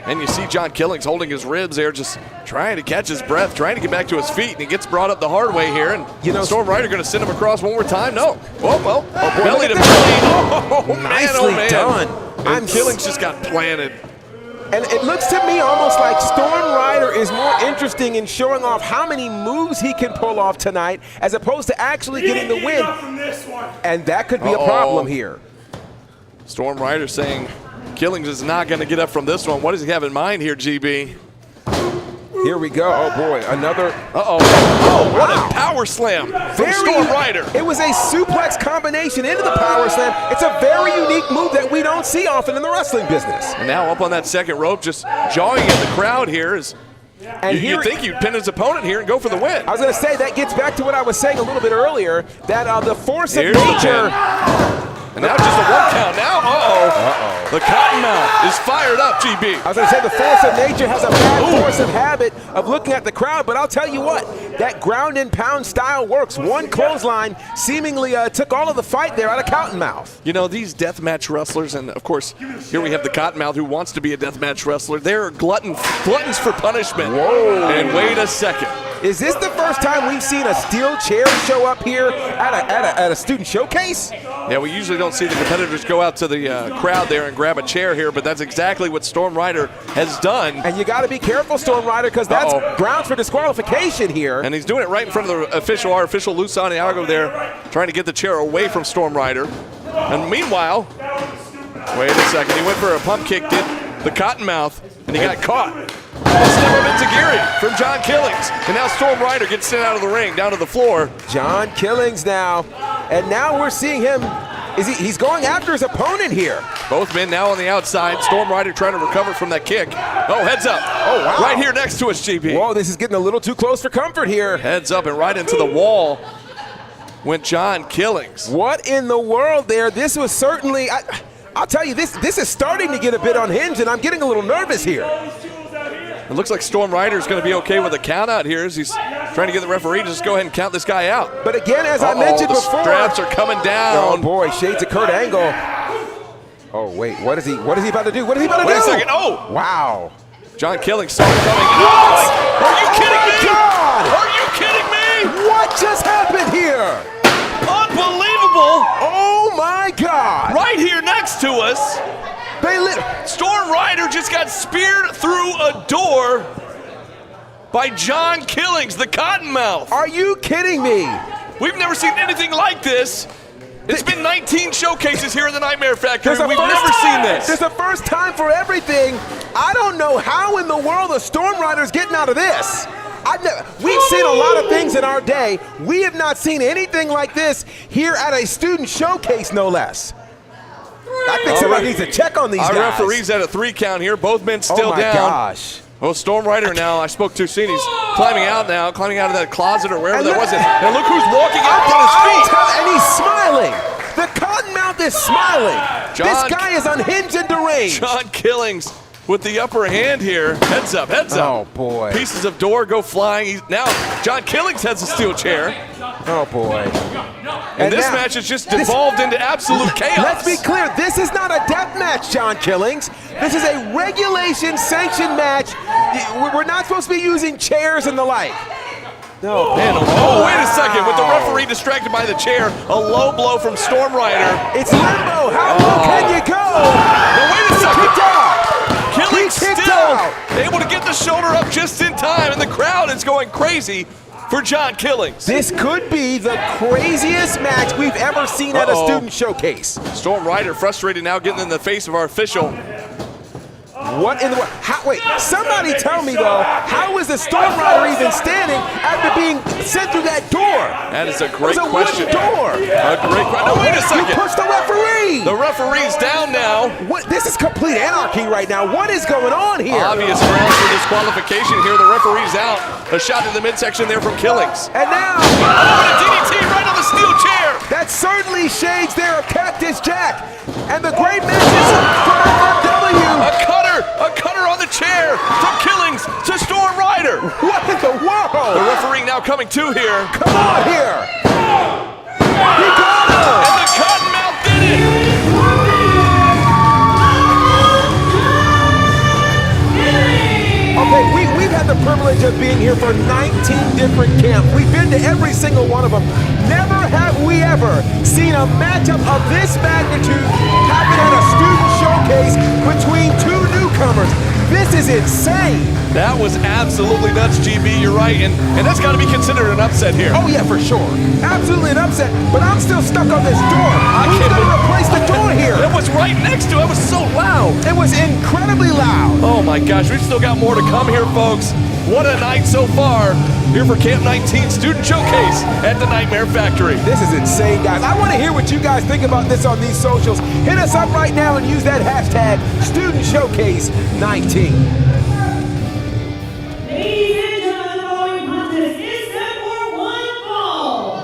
and you see John Killings holding his ribs there, just trying to catch his breath, trying to get back to his feet, and he gets brought up the hard way here, and you know, Storm Rider going to send him across one more time? No. Oh, belly to belly. Oh, nicely man. done. And Killings just got planted. And it looks to me almost like Storm Rider is more interesting in showing off how many moves he can pull off tonight as opposed to actually getting the win. And that could be a problem here. Storm Rider saying Killings is not going to get up from this one. What does he have in mind here, GB? Here we go. Oh, boy. Another. Oh, what a power slam from Storm Rider. It was a suplex combination into the power slam. It's a very unique move that we don't see often in the wrestling business. And now up on that second rope, just jawing at the crowd here. You'd think you'd pin his opponent here and go for the win. I was going to say, that gets back to what I was saying a little bit earlier, that the force of nature And now just a 1 count. Now, the Cottonmouth is fired up, GB. I was going to say the force of nature has a bad force of habit of looking at the crowd, but I'll tell you what, that ground and pound style works. One clothesline seemingly took all of the fight there out of Cottonmouth. You know, these deathmatch wrestlers, and of course, here we have the Cottonmouth who wants to be a deathmatch wrestler. They're gluttons for punishment. Whoa. And wait a second. Is this the first time we've seen a steel chair show up here at a student showcase? Yeah, we usually don't see the competitors go out to the crowd there and grab a chair here, but that's exactly what Storm Rider has done. And you got to be careful, Storm Rider, because that's grounds for disqualification here. And he's doing it right in front of the official, our official Lou Santiago there, trying to get the chair away from Storm Rider. And meanwhile, wait a second, he went for a pump kick, did the Cottonmouth, and he got caught. Step up into Giri from John Killings. And now Storm Rider gets sent out of the ring, down to the floor. John Killings now. And now we're seeing him, he's going after his opponent here. Both men now on the outside. Storm Rider trying to recover from that kick. Oh, heads up. Oh, wow. Right here next to us, GB. Whoa, this is getting a little too close for comfort here. Heads up and right into the wall went John Killings. What in the world there? This was certainly, I'll tell you, this is starting to get a bit unhinged, and I'm getting a little nervous here. It looks like Storm Rider is going to be okay with a count out here as he's trying to get the referee to just go ahead and count this guy out. But again, as I mentioned the before, straps are coming down. Oh boy, shades of Kurt Angle. Oh wait, what is he about to do? What is he about to do? Wait a second. Oh! Wow. John Killings saw it coming. Oh, are you kidding me? God! Are you kidding me? What just happened here? Unbelievable! Oh my God! Right here next to us, Storm Rider just got speared through a door by John Killings, the Cottonmouth. Are you kidding me? We've never seen anything like this. It's been 19 showcases here in the Nightmare Factory. We've never seen this. There's a first time for everything. I don't know how in the world a Storm Rider's getting out of this. We've seen a lot of things in our day. We have not seen anything like this here at a student showcase, no less. I think somebody needs to check on these guys. Our referee's at a 3 count here. Both men still down. Oh my gosh. Well, Storm Rider now, I spoke too soon. He's climbing out of that closet or wherever that was. And look who's walking out on his feet. And he's smiling. The Cottonmouth is smiling. This guy is unhinged and deranged. John Killings with the upper hand here. Heads up, heads up. Oh, boy. Pieces of door go flying. Now, John Killings has a steel chair. Oh, boy. And this match has just devolved into absolute chaos. Let's be clear, this is not a death match, John Killings. This is a regulation sanctioned match. We're not supposed to be using chairs and the like. No. Man, oh, wait a second. With the referee distracted by the chair, a low blow from Storm Rider. It's limbo. How low can you go? Now, wait a second. Killings He kicked still out. able to get the shoulder up just in time, and the crowd is going crazy for John Killings. This could be the craziest match we've ever seen at a student showcase. Storm Rider frustrated now, getting in the face of our official. What in the world? Wait, somebody tell me though, how is the Storm Rider even standing after being sent through that door? That is a great question. It was a wooden door. A great question. No, wait a second. You pushed the referee. The referee's down now. What? This is complete anarchy right now. What is going on here? Obvious grounds for disqualification here. The referee's out. A shot in the midsection there from Killings. And now, a DDT right on the steel chair. That certainly shades there of Cactus Jack. And the great matches from FMW. A cutter on the chair from Killings to Storm Rider. What in the world? The referee now coming to here. Come on here. He got him. And the Cottonmouth did it. Okay, we've had the privilege of being here for 19 different camps. We've been to every single one of them. Never have we ever seen a matchup of this magnitude happen at a student showcase between two newcomers. This is insane. That was absolutely nuts, GB. You're right, and that's got to be considered an upset here. Oh yeah, for sure. Absolutely an upset, but I'm still stuck on this door. Who's going to replace the door here? It was right next to it. It was so loud. It was incredibly loud. Oh my gosh, we've still got more to come here, folks. What a night so far here for Camp 19 Student Showcase at the Nightmare Factory. This is insane, guys. I want to hear what you guys think about this on these socials. Hit us up right now and use that hashtag Student Showcase 19. Ladies and gentlemen, the following contest is set for one fall.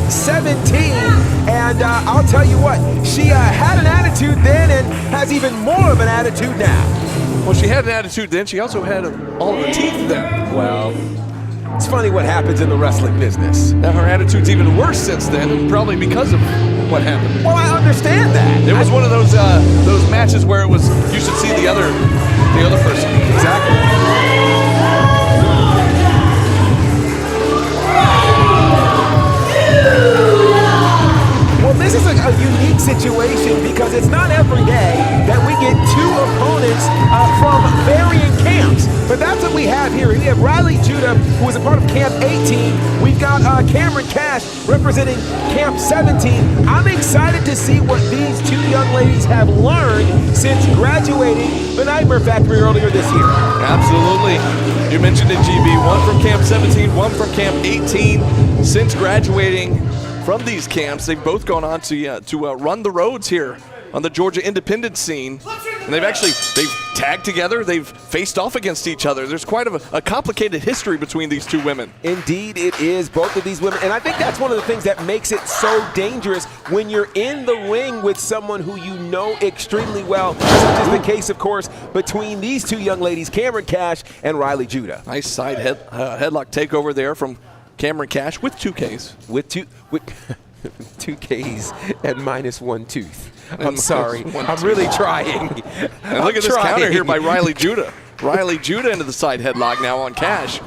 17. And I'll tell you what, she had an attitude then and has even more of an attitude now. Well, she had an attitude then. She also had all of the teeth then. Well, it's funny what happens in the wrestling business. Now her attitude's even worse since then, and probably because of what happened. Well, I understand that. It was one of those matches where it was you should see the other person. Exactly. Well, this is a unique situation because it's not every day that we get two opponents from varying camps. But that's what we have here. We have Riley Judah, who is a part of Camp 18. We've got Cameron Cash representing Camp 17. I'm excited to see what these two young ladies have learned since graduating the Nightmare Factory earlier this year. Absolutely. You mentioned it, GB. One from Camp 17, one from Camp 18. Since graduating from these camps, they've both gone on to run the roads here on the Georgia independent scene. And they've tagged together, they've faced off against each other. There's quite a complicated history between these two women. Indeed it is, both of these women. And I think that's one of the things that makes it so dangerous when you're in the ring with someone who you know extremely well, such is the case, of course, between these two young ladies, Cameron Cash and Riley Judah. Nice side headlock takeover there from Cameron Cash with 2 Ks. With 2 Ks and minus 1 tooth. I'm sorry. I'm really trying. And look at this counter here by Riley Judah. Riley Judah into the side headlock now on Cash.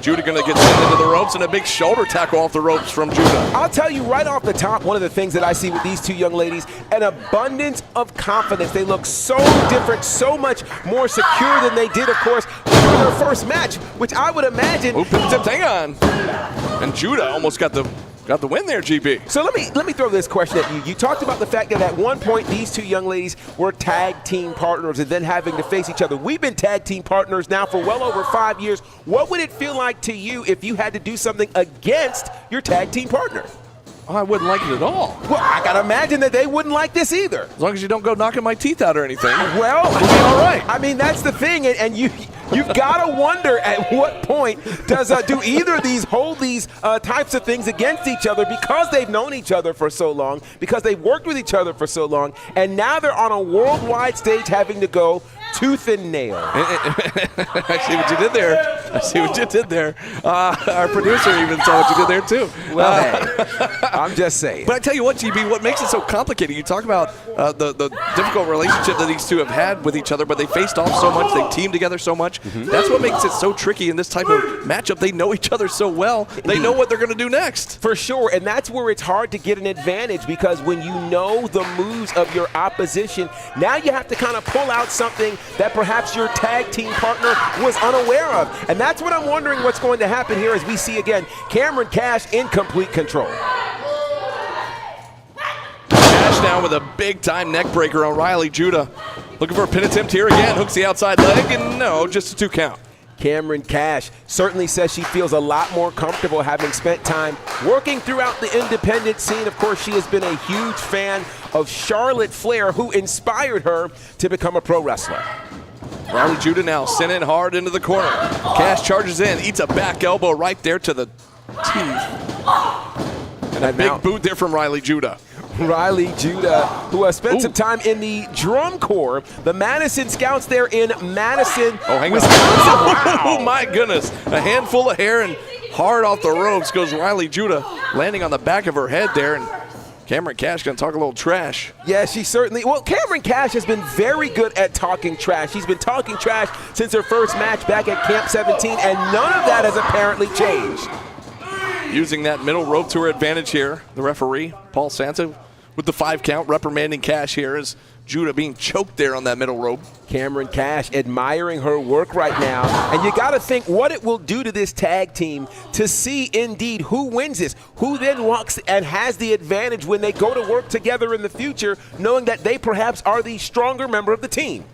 Judah going to get sent into the ropes, and a big shoulder tackle off the ropes from Judah. I'll tell you right off the top, one of the things that I see with these two young ladies, an abundance of confidence. They look so different, so much more secure than they did, of course, in their first match, which I would imagine. Oh, hang on. And Judah almost got the win there, GB. So let me throw this question at you. You talked about the fact that at one point these two young ladies were tag team partners and then having to face each other. We've been tag team partners now for well over 5 years. What would it feel like to you if you had to do something against your tag team partner? Oh, I wouldn't like it at all. Well, I gotta imagine that they wouldn't like this either. As long as you don't go knocking my teeth out or anything. Well, we'll be all right. I mean, that's the thing, and you've got to wonder at what point do either of these hold these types of things against each other because they've known each other for so long, because they've worked with each other for so long, and now they're on a worldwide stage having to go tooth and nail. I see what you did there. Our producer even saw what you did there, too. Well, hey, I'm just saying. But I tell you what, GB, what makes it so complicated, you talk about the difficult relationship that these two have had with each other, but they faced off so much, they teamed together so much. Mm-hmm. That's what makes it so tricky in this type of matchup. They know each other so well, they know what they're going to do next. For sure, and that's where it's hard to get an advantage, because when you know the moves of your opposition, now you have to kind of pull out something that perhaps your tag team partner was unaware of. And that's what I'm wondering what's going to happen here as we see again Cameron Cash in complete control. Cash now with a big-time neck breaker on Riley Judah. Looking for a pin attempt here again. Hooks the outside leg, and no, just a 2 count. Cameron Cash certainly says she feels a lot more comfortable having spent time working throughout the independent scene. Of course, she has been a huge fan of Charlotte Flair, who inspired her to become a pro wrestler. Riley Judah now sent in hard into the corner. Cash charges in, eats a back elbow right there to the teeth. And a big boot there from Riley Judah. Riley Judah, who has spent some time in the Drum Corps, the Madison Scouts there in Madison, Wisconsin. Wow. Oh, my goodness. A handful of hair and hard off the ropes goes Riley Judah, landing on the back of her head there. And Cameron Cash going to talk a little trash. Yeah, she certainly. Well, Cameron Cash has been very good at talking trash. She's been talking trash since her first match back at Camp 17, and none of that has apparently changed. Using that middle rope to her advantage here, the referee, Paul Santa, with the 5 count, reprimanding Cash here as Judah being choked there on that middle rope. Cameron Cash admiring her work right now. And you got to think what it will do to this tag team to see indeed who wins this, who then walks and has the advantage when they go to work together in the future, knowing that they perhaps are the stronger member of the team.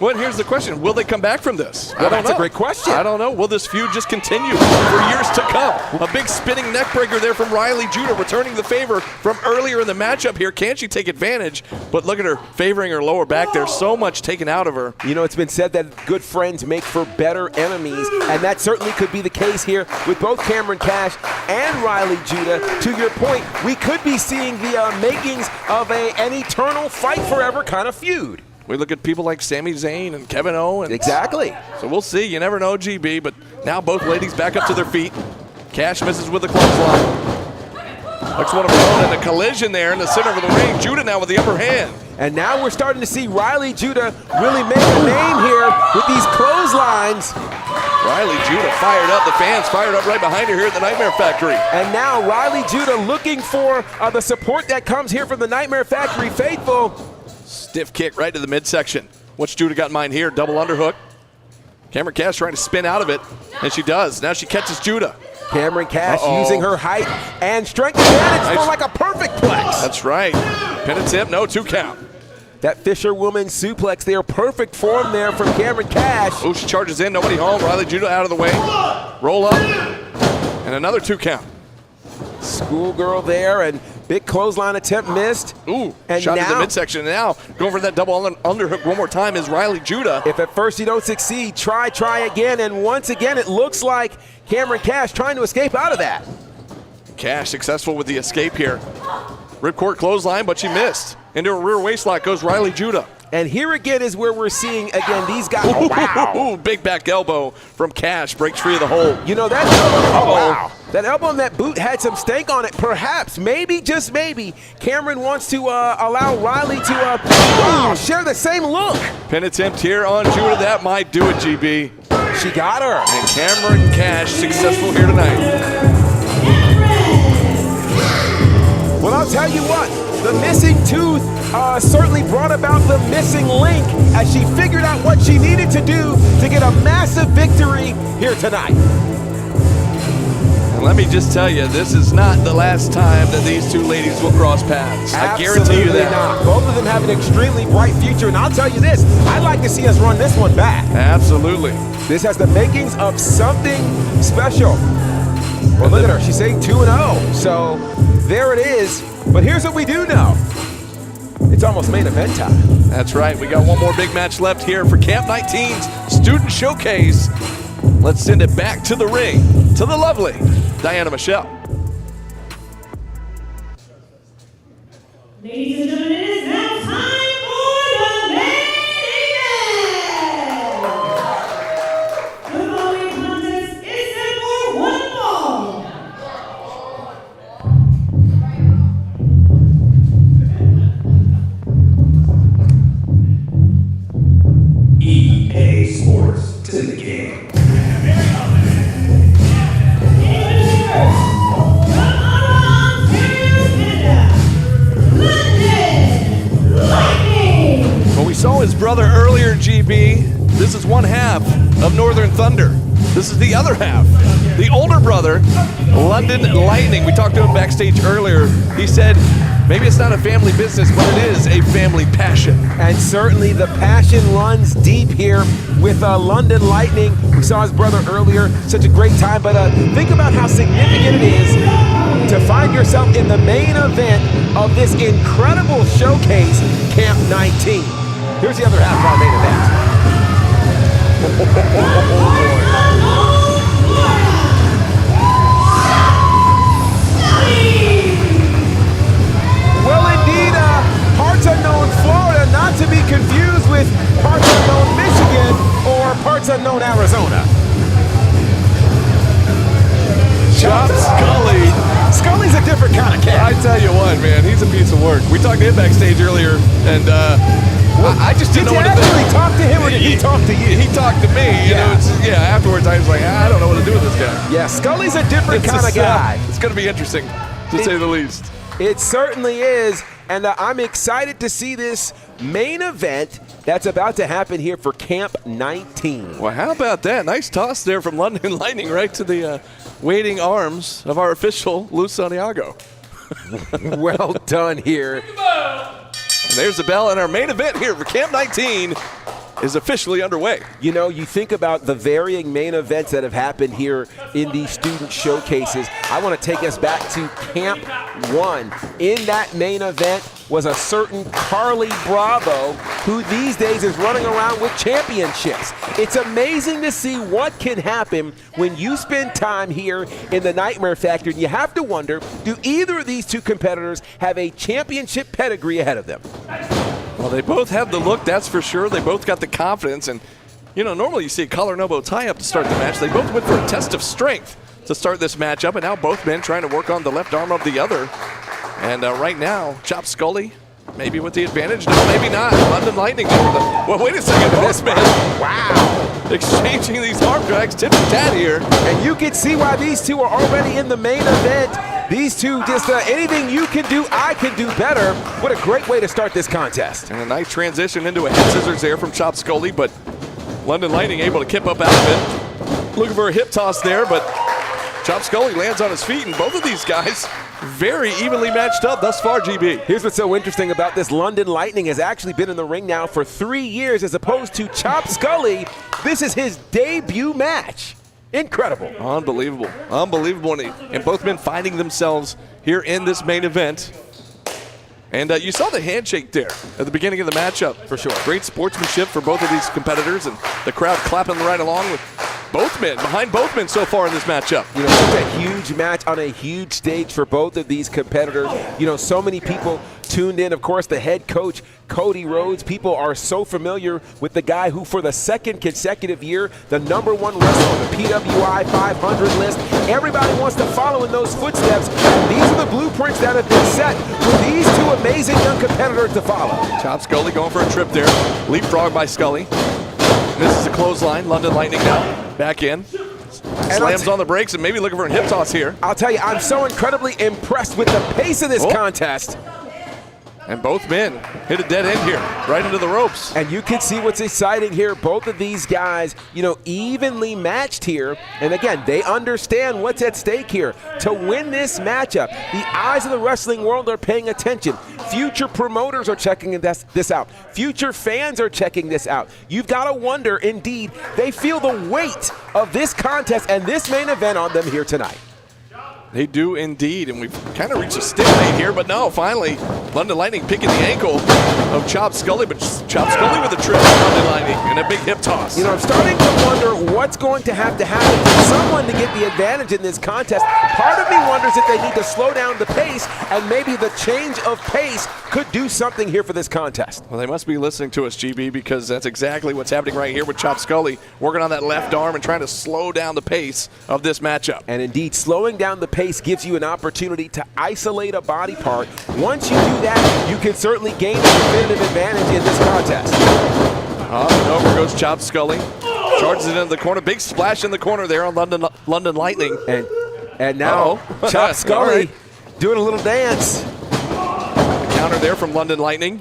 Well, here's the question. Will they come back from this? Well, I don't that's know. a great question. I don't know. Will this feud just continue for years to come? A big spinning neck breaker there from Riley Judah, returning the favor from earlier in the matchup here. Can she take advantage? But look at her favoring her lower back there. So much taken out of her. You know, it's been said that good friends make for better enemies, and that certainly could be the case here with both Cameron Cash and Riley Judah. To your point, we could be seeing the makings of an eternal fight forever kind of feud. We look at people like Sami Zayn and Kevin Owens. Exactly. So we'll see. You never know, GB. But now both ladies back up to their feet. Cash misses with the clothesline. Looks one of her own in a collision there in the center of the ring. Judah now with the upper hand. And now we're starting to see Riley Judah really make a name here with these clotheslines. Riley Judah fired up. The fans fired up right behind her here at the Nightmare Factory. And now Riley Judah looking for the support that comes here from the Nightmare Factory faithful. Stiff kick right to the midsection. What's Judah got in mind here? Double underhook. Cameron Cash trying to spin out of it, and she does. Now she catches Judah. Cameron Cash using her height and strength advantage for like a perfect plex. That's right. Pin attempt, no, 2 count. That fisherwoman suplex there, perfect form there from Cameron Cash. Oh, she charges in, nobody home. Riley Judah out of the way. Roll up, and another 2 count. Schoolgirl there, and big clothesline attempt missed. Ooh, and shot now, in the midsection. And now going for that double underhook one more time is Riley Judah. If at first you don't succeed, try again. And once again, it looks like Cameron Cash trying to escape out of that. Cash successful with the escape here. Ripcord clothesline, but she missed. Into a rear waistlock goes Riley Judah. And here again is where we're seeing, again, these guys. Oh, wow. Ooh, big back elbow from Cash. Breaks free of the hold. You know, that elbow, wow. That elbow and that boot had some stank on it. Perhaps, maybe, just maybe, Cameron wants to allow Riley to share the same look. Pin attempt here on Judah. That might do it, GB. She got her. And Cameron Cash successful here tonight. Well, I'll tell you what, the missing tooth certainly brought about the missing link as she figured out what she needed to do to get a massive victory here tonight. And let me just tell you, this is not the last time that these two ladies will cross paths. I guarantee you that. Not. Both of them have an extremely bright future, and I'll tell you this, I'd like to see us run this one back. Absolutely. This has the makings of something special. Well, look at her, she's saying 2-0, so there it is. But here's what we do know. It's almost main event time. That's right. We got one more big match left here for Camp 19's Student Showcase. Let's send it back to the ring, to the lovely Diana Michelle. Ladies and gentlemen, it is now time for the main event. The following contest is set for 1 fall. EA Sports to the game. Well, we saw his brother earlier, GB. This is one half of Northern Thunder. This is the other half. The older brother, London Lightning. We talked to him backstage earlier. He said, maybe it's not a family business, but it is a family passion. And certainly the passion runs deep here with London Lightning. We saw his brother earlier, such a great time, but think about how significant it is to find yourself in the main event of this incredible showcase, Camp 19. Here's the other half of our main event. Well, indeed, parts unknown Florida, not to be confused with parts unknown Michigan or parts unknown Arizona. Chop Scully. Scully's a different kind of cat. I tell you what, man, he's a piece of work. We talked to him backstage earlier, and I just didn't know what to Did you actually think. talk to him, or did he talk to you? He talked to me. You know, afterwards I was like, I don't know what to do with this guy. Yeah, Scully's a different kind of guy. It's going to be interesting, to say the least. It certainly is, and I'm excited to see this main event that's about to happen here for Camp 19. Well, how about that? Nice toss there from London Lightning right to the waiting arms of our official, Luz Santiago. Well done here. And there's the bell in our main event here for Camp 19. is officially underway. You know, you think about the varying main events that have happened here in these student showcases. I want to take us back to Camp 1. In that main event was a certain Carly Bravo, who these days is running around with championships. It's amazing to see what can happen when you spend time here in the Nightmare Factory. And you have to wonder, do either of these two competitors have a championship pedigree ahead of them? Well, they both have the look, that's for sure. They both got the confidence. And, you know, normally you see a collar and elbow tie-up to start the match. They both went for a test of strength to start this matchup. And now both men trying to work on the left arm of the other. And right now, Chop Scully maybe with the advantage. No, maybe not. London Lightning. Well, wait a second. Both men. Wow. Exchanging these arm drags, tip and tat here. And you can see why these two are already in the main event. These two just anything you can do, I can do better. What a great way to start this contest. And a nice transition into a head scissors there from Chop Scully, but London Lightning able to kip up out of it. Looking for a hip toss there, but Chop Scully lands on his feet, and both of these guys very evenly matched up thus far, GB. Here's what's so interesting about this. London Lightning has actually been in the ring now for 3 years, as opposed to Chop Scully. This is his debut match. Incredible. Unbelievable. Unbelievable. And both men finding themselves here in this main event. And you saw the handshake there at the beginning of the matchup. For sure. Great sportsmanship for both of these competitors, and the crowd clapping right along with both men, behind both men so far in this matchup. You know, such a huge match on a huge stage for both of these competitors. You know, so many people tuned in. Of course, the head coach, Cody Rhodes. People are so familiar with the guy who, for the second consecutive year, the #1 wrestler on the PWI 500 list. Everybody wants to follow in those footsteps. These are the blueprints that have been set for these two amazing young competitors to follow. Chop Scully going for a trip there. Leapfrog by Scully. This is a clothesline. London Lightning now back in. Slams on the brakes and maybe looking for a hip toss here. I'll tell you, I'm so incredibly impressed with the pace of this contest. And both men hit a dead end here, right into the ropes. And you can see what's exciting here. Both of these guys, you know, evenly matched here. And again, they understand what's at stake here. To win this matchup, the eyes of the wrestling world are paying attention. Future promoters are checking this out. Future fans are checking this out. You've got to wonder, indeed, they feel the weight of this contest and this main event on them here tonight. They do indeed, and we've kind of reached a stalemate here, but no, finally, London Lightning picking the ankle of Chop Scully, but Chop Scully with a trip on London Lightning and a big hip toss. You know, I'm starting to wonder what's going to have to happen for someone to get the advantage in this contest. Part of me wonders if they need to slow down the pace, and maybe the change of pace could do something here for this contest. Well, they must be listening to us, GB, because that's exactly what's happening right here with Chop Scully, working on that left arm and trying to slow down the pace of this matchup. And indeed, slowing down the pace gives you an opportunity to isolate a body part. Once you do that, you can certainly gain a definitive advantage in this contest. Up and over goes Chop Scully. Charges it into the corner. Big splash in the corner there on London Lightning. And now Chop Scully doing a little dance. Counter there from London Lightning.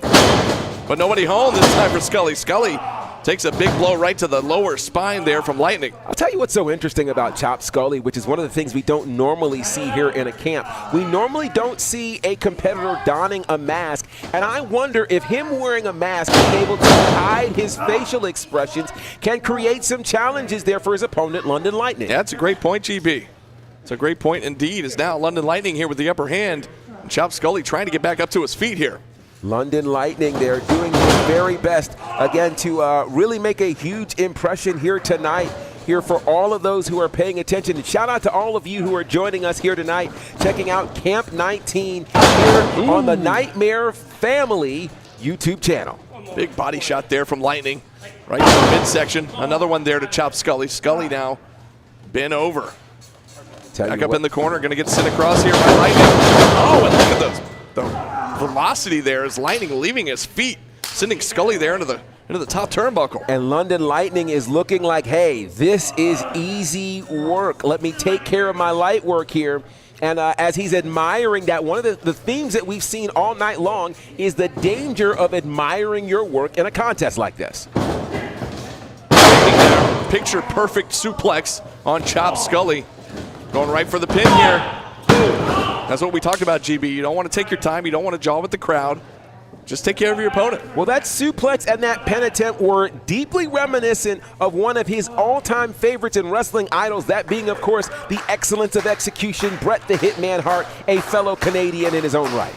But nobody home this time for Scully. Scully takes a big blow right to the lower spine there from Lightning. I'll tell you what's so interesting about Chop Scully, which is one of the things we don't normally see here in a camp. We normally don't see a competitor donning a mask, and I wonder if him wearing a mask, being able to hide his facial expressions, can create some challenges there for his opponent, London Lightning. Yeah, that's a great point, GB. It's a great point indeed. Is now London Lightning here with the upper hand. And Chop Scully trying to get back up to his feet here. London Lightning, they're doing their very best, again, to really make a huge impression here tonight, here for all of those who are paying attention. And shout out to all of you who are joining us here tonight, checking out Camp 19 here on the Nightmare Family YouTube channel. Big body shot there from Lightning, right to the midsection. Another one there to Chop Scully. Scully now bent over. Back up in the corner, going to get sent across here by Lightning. Oh, and look at the velocity there as Lightning leaving his feet, sending Scully there into the top turnbuckle. And London Lightning is looking like, hey, this is easy work. Let me take care of my light work here. And as he's admiring that, one of the themes that we've seen all night long is the danger of admiring your work in a contest like this. Picture-perfect suplex on Chop Scully. Going right for the pin here. That's what we talked about, GB. You don't want to take your time. You don't want to jaw with the crowd. Just take care of your opponent. Well, that suplex and that pin attempt were deeply reminiscent of one of his all-time favorites in wrestling idols, that being, of course, the excellence of execution, Bret the Hitman Hart, a fellow Canadian in his own right.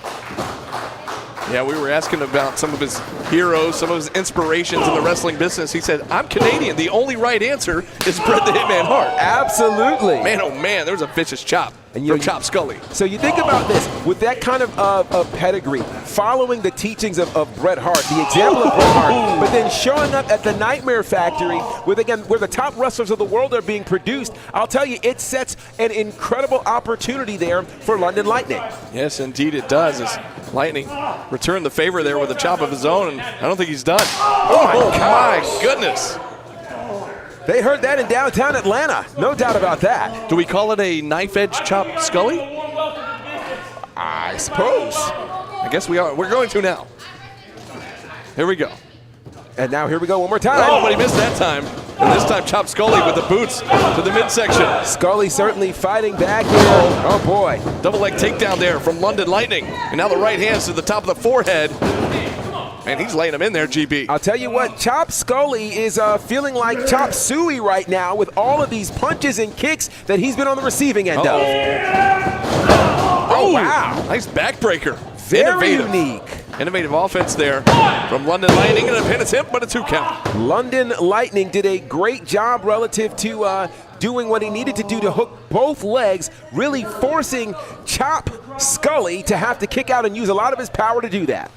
Yeah, we were asking about some of his heroes, some of his inspirations in the wrestling business. He said, I'm Canadian. The only right answer is Bret the Hitman Hart. Absolutely. Man, oh man, there was a vicious chop And from Chop Scully. So you think about this, with that kind of pedigree, following the teachings of Bret Hart, the example of Bret Hart, but then showing up at the Nightmare Factory with, again, where the top wrestlers of the world are being produced, I'll tell you, it sets an incredible opportunity there for London Lightning. Yes, indeed it does. As Lightning returned the favor there with a chop of his own, and I don't think he's done. Oh my goodness. They heard that in downtown Atlanta, no doubt about that. Do we call it a knife edge chop Scully? I suppose. I guess we are. We're going to now. Here we go. And now here we go one more time. Oh, but he missed that time. And this time Chop Scully with the boots to the midsection. Scully certainly fighting back here. Oh boy. Double leg takedown there from London Lightning. And now the right hands to the top of the forehead. And he's laying him in there, GB. I'll tell you what, Chop Scully is feeling like Chop Suey right now with all of these punches and kicks that he's been on the receiving end of. Oh, wow. Nice backbreaker. Very unique. Innovative offense there from London Lightning, and a pin attempt, but a 2 count. London Lightning did a great job relative to doing what he needed to do to hook both legs, really forcing Chop Scully to have to kick out and use a lot of his power to do that.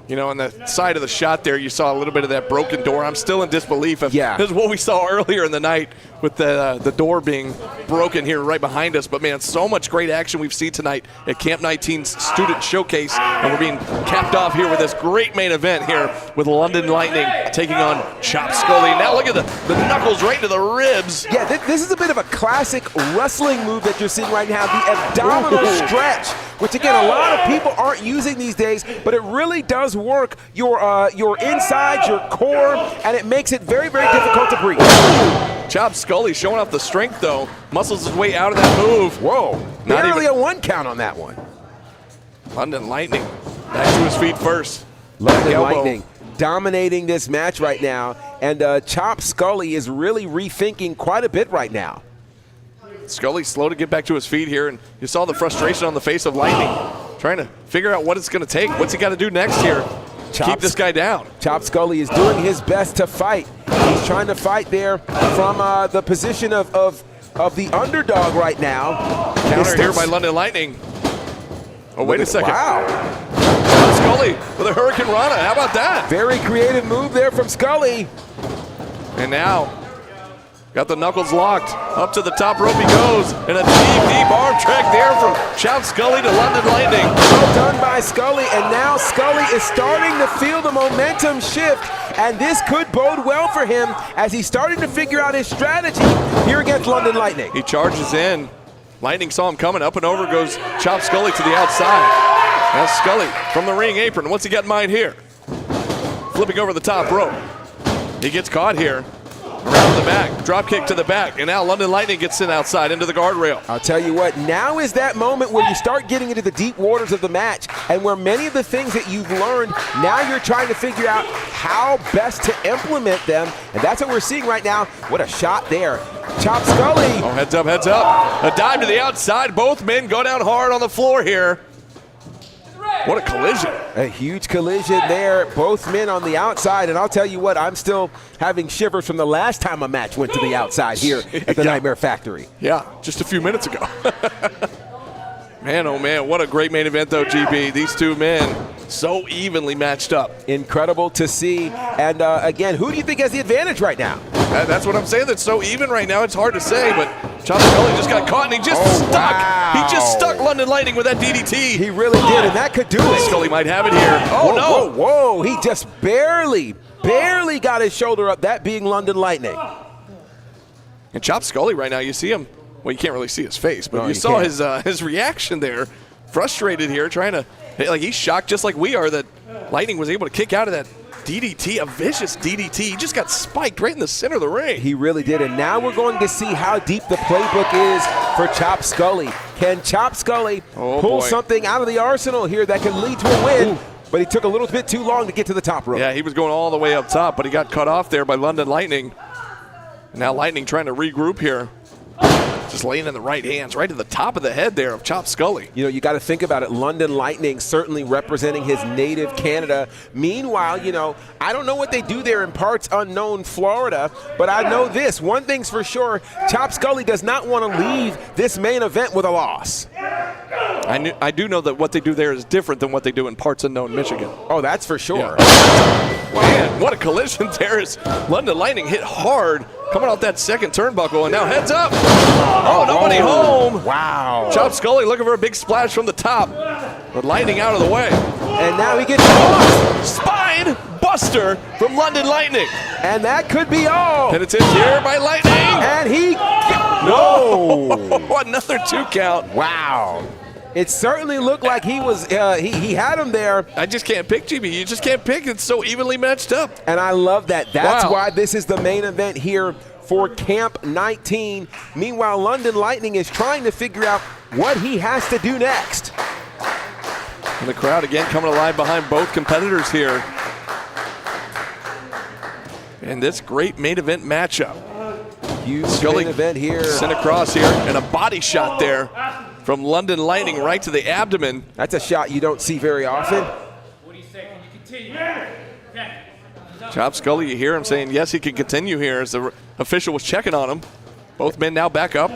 You know, on the side of the shot there, you saw a little bit of that broken door. I'm still in disbelief of Yeah. this is what we saw earlier in the night with the door being broken here right behind us. But, man, so much great action we've seen tonight at Camp 19's Student Showcase. And we're being capped off here with this great main event here with London Lightning taking on Chop Scully. Now look at the knuckles right into the ribs. Yeah, this is a bit of a classic wrestling move that you're seeing right now, the abdominal stretch, which again a lot of people aren't using these days, but it really does work your insides, your core, and it makes it very, very difficult to breathe. Chop Scully showing off the strength, though. Muscles his way out of that move. Whoa, Not barely even- a 1 count on that one. London Lightning back to his feet first. London Elbow. Lightning dominating this match right now, and Chop Scully is really rethinking quite a bit right now. Scully slow to get back to his feet here, and you saw the frustration on the face of Lightning, trying to figure out what it's going to take. What's he got to do next here? Keep this guy down. Chop Scully is doing his best to fight. He's trying to fight there from the position of the underdog right now. Counter here by London Lightning. Oh, wait a second. Wow. Chop Scully with a Hurricane Rana. How about that? Very creative move there from Scully. And now, got the knuckles locked. Up to the top rope he goes. And a deep arm track there from Chop Scully to London Lightning. Well done by Scully, and now Scully is starting to feel the momentum shift, and this could bode well for him as he's starting to figure out his strategy here against London Lightning. He charges in. Lightning saw him coming. Up and over goes Chop Scully to the outside. Now Scully from the ring apron. What's he got in mind here? Flipping over the top rope. He gets caught here. Around the back, drop kick to the back, and now London Lightning gets sent outside into the guardrail. I'll tell you what, now is that moment where you start getting into the deep waters of the match, and where many of the things that you've learned, now you're trying to figure out how best to implement them, and that's what we're seeing right now. What a shot there. Chop Scully. Oh, heads up, heads up. A dive to the outside. Both men go down hard on the floor here. What a collision. A huge collision there, both men on the outside, and I'll tell you what, I'm still having shivers from the last time a match went to the outside here at the Nightmare Factory. Yeah, just a few minutes ago. Man, oh man, what a great main event though, GB. These two men so evenly matched up. Incredible to see, and again, who do you think has the advantage right now? That's what I'm saying, that's so even right now, it's hard to say, but Chop Scully just got caught and he just stuck. Wow. He just stuck London Lightning with that DDT. He really did, and that could do it. Scully might have it here. Oh, whoa, no. Whoa, he just barely got his shoulder up, that being London Lightning. And Chop Scully right now, you see him, well, you can't really see his face, but No, you you saw can't. his reaction there. Frustrated here, trying to Hey, like he's shocked just like we are that Lightning was able to kick out of that DDT, a vicious DDT. He just got spiked right in the center of the ring. He really did, and now we're going to see how deep the playbook is for Chop Scully. Can Chop Scully pull something out of the arsenal here that can lead to a win? Ooh. But he took a little bit too long to get to the top rope. Yeah, he was going all the way up top, but he got cut off there by London Lightning. Now Lightning trying to regroup here. Just laying in the right hands, right to the top of the head there of Chop Scully. You know, you got to think about it. London Lightning certainly representing his native Canada. Meanwhile, you know, I don't know what they do there in parts unknown Florida, but I know this. One thing's for sure, Chop Scully does not want to leave this main event with a loss. I do know that what they do there is different than what they do in parts unknown Michigan. Oh, that's for sure. Yeah. Man, what a collision there is. London Lightning hit hard coming off that second turnbuckle, and now heads up. Oh, nobody home. Wow. Chop Scully looking for a big splash from the top, but Lightning out of the way. And now he gets caught. Spine buster from London Lightning. And that could be all. And it's in here by Lightning. And he, no. Another 2 count. Wow. It certainly looked like he was, he had him there. I just can't pick, GB. You just can't pick. It's so evenly matched up. And I love that. That's Wow. why this is the main event here for Camp 19. Meanwhile, London Lightning is trying to figure out what he has to do next. And the crowd again coming alive behind both competitors here. And this great main event matchup. Huge Scully main event here. sent across here, and a body shot there from London Lightning right to the abdomen. That's a shot you don't see very often. What do you say? Can you continue? Okay. Chop Scully, you hear him saying yes, he can continue here as the official was checking on him. Both men now back up.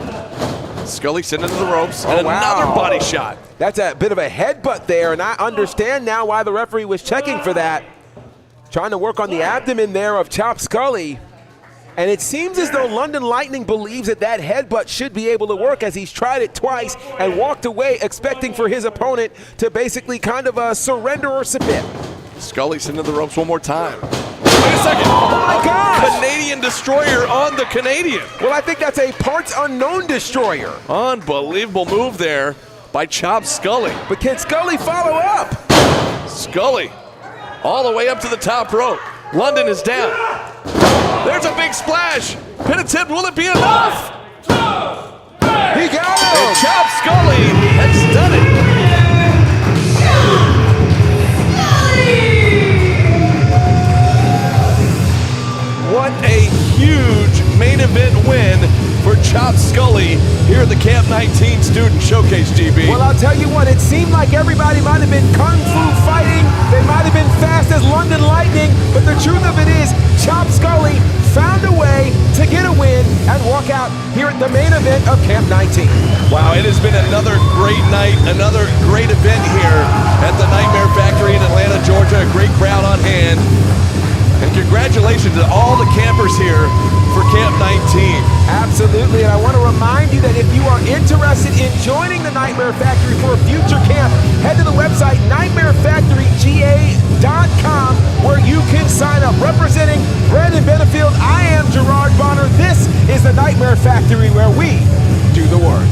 Scully sent into the ropes, and another body shot. That's a bit of a headbutt there, and I understand now why the referee was checking for that. Trying to work on the abdomen there of Chop Scully. And it seems as though London Lightning believes that that headbutt should be able to work, as he's tried it twice and walked away expecting for his opponent to basically kind of surrender or submit. Scully sent into the ropes one more time. Wait a second. Oh my gosh! Canadian Destroyer on the Canadian. Well, I think that's a parts unknown destroyer. Unbelievable move there by Chop Scully. But can Scully follow up? Scully all the way up to the top rope. London is down. There's a big splash. Pin attempt, will it be enough? He got him! And Chop Scully has done it. What a huge main event win for Chop Scully here at the Camp 19 Student Showcase, GB. Well, I'll tell you what, it seemed like everybody might have been kung fu fighting. They might have been fast as London Lightning, but the truth of it is, Chop Scully found a way to get a win and walk out here at the main event of Camp 19. Wow, it has been another great night, another great event here at the Nightmare Factory in Atlanta, Georgia. A great crowd on hand. And congratulations to all the campers here for Camp 19. Absolutely, and I want to remind you that if you are interested in joining the Nightmare Factory for a future camp, head to the website nightmarefactoryga.com where you can sign up. Representing Brandon Benefield, I am Gerard Bonner. This is the Nightmare Factory, where we do the work.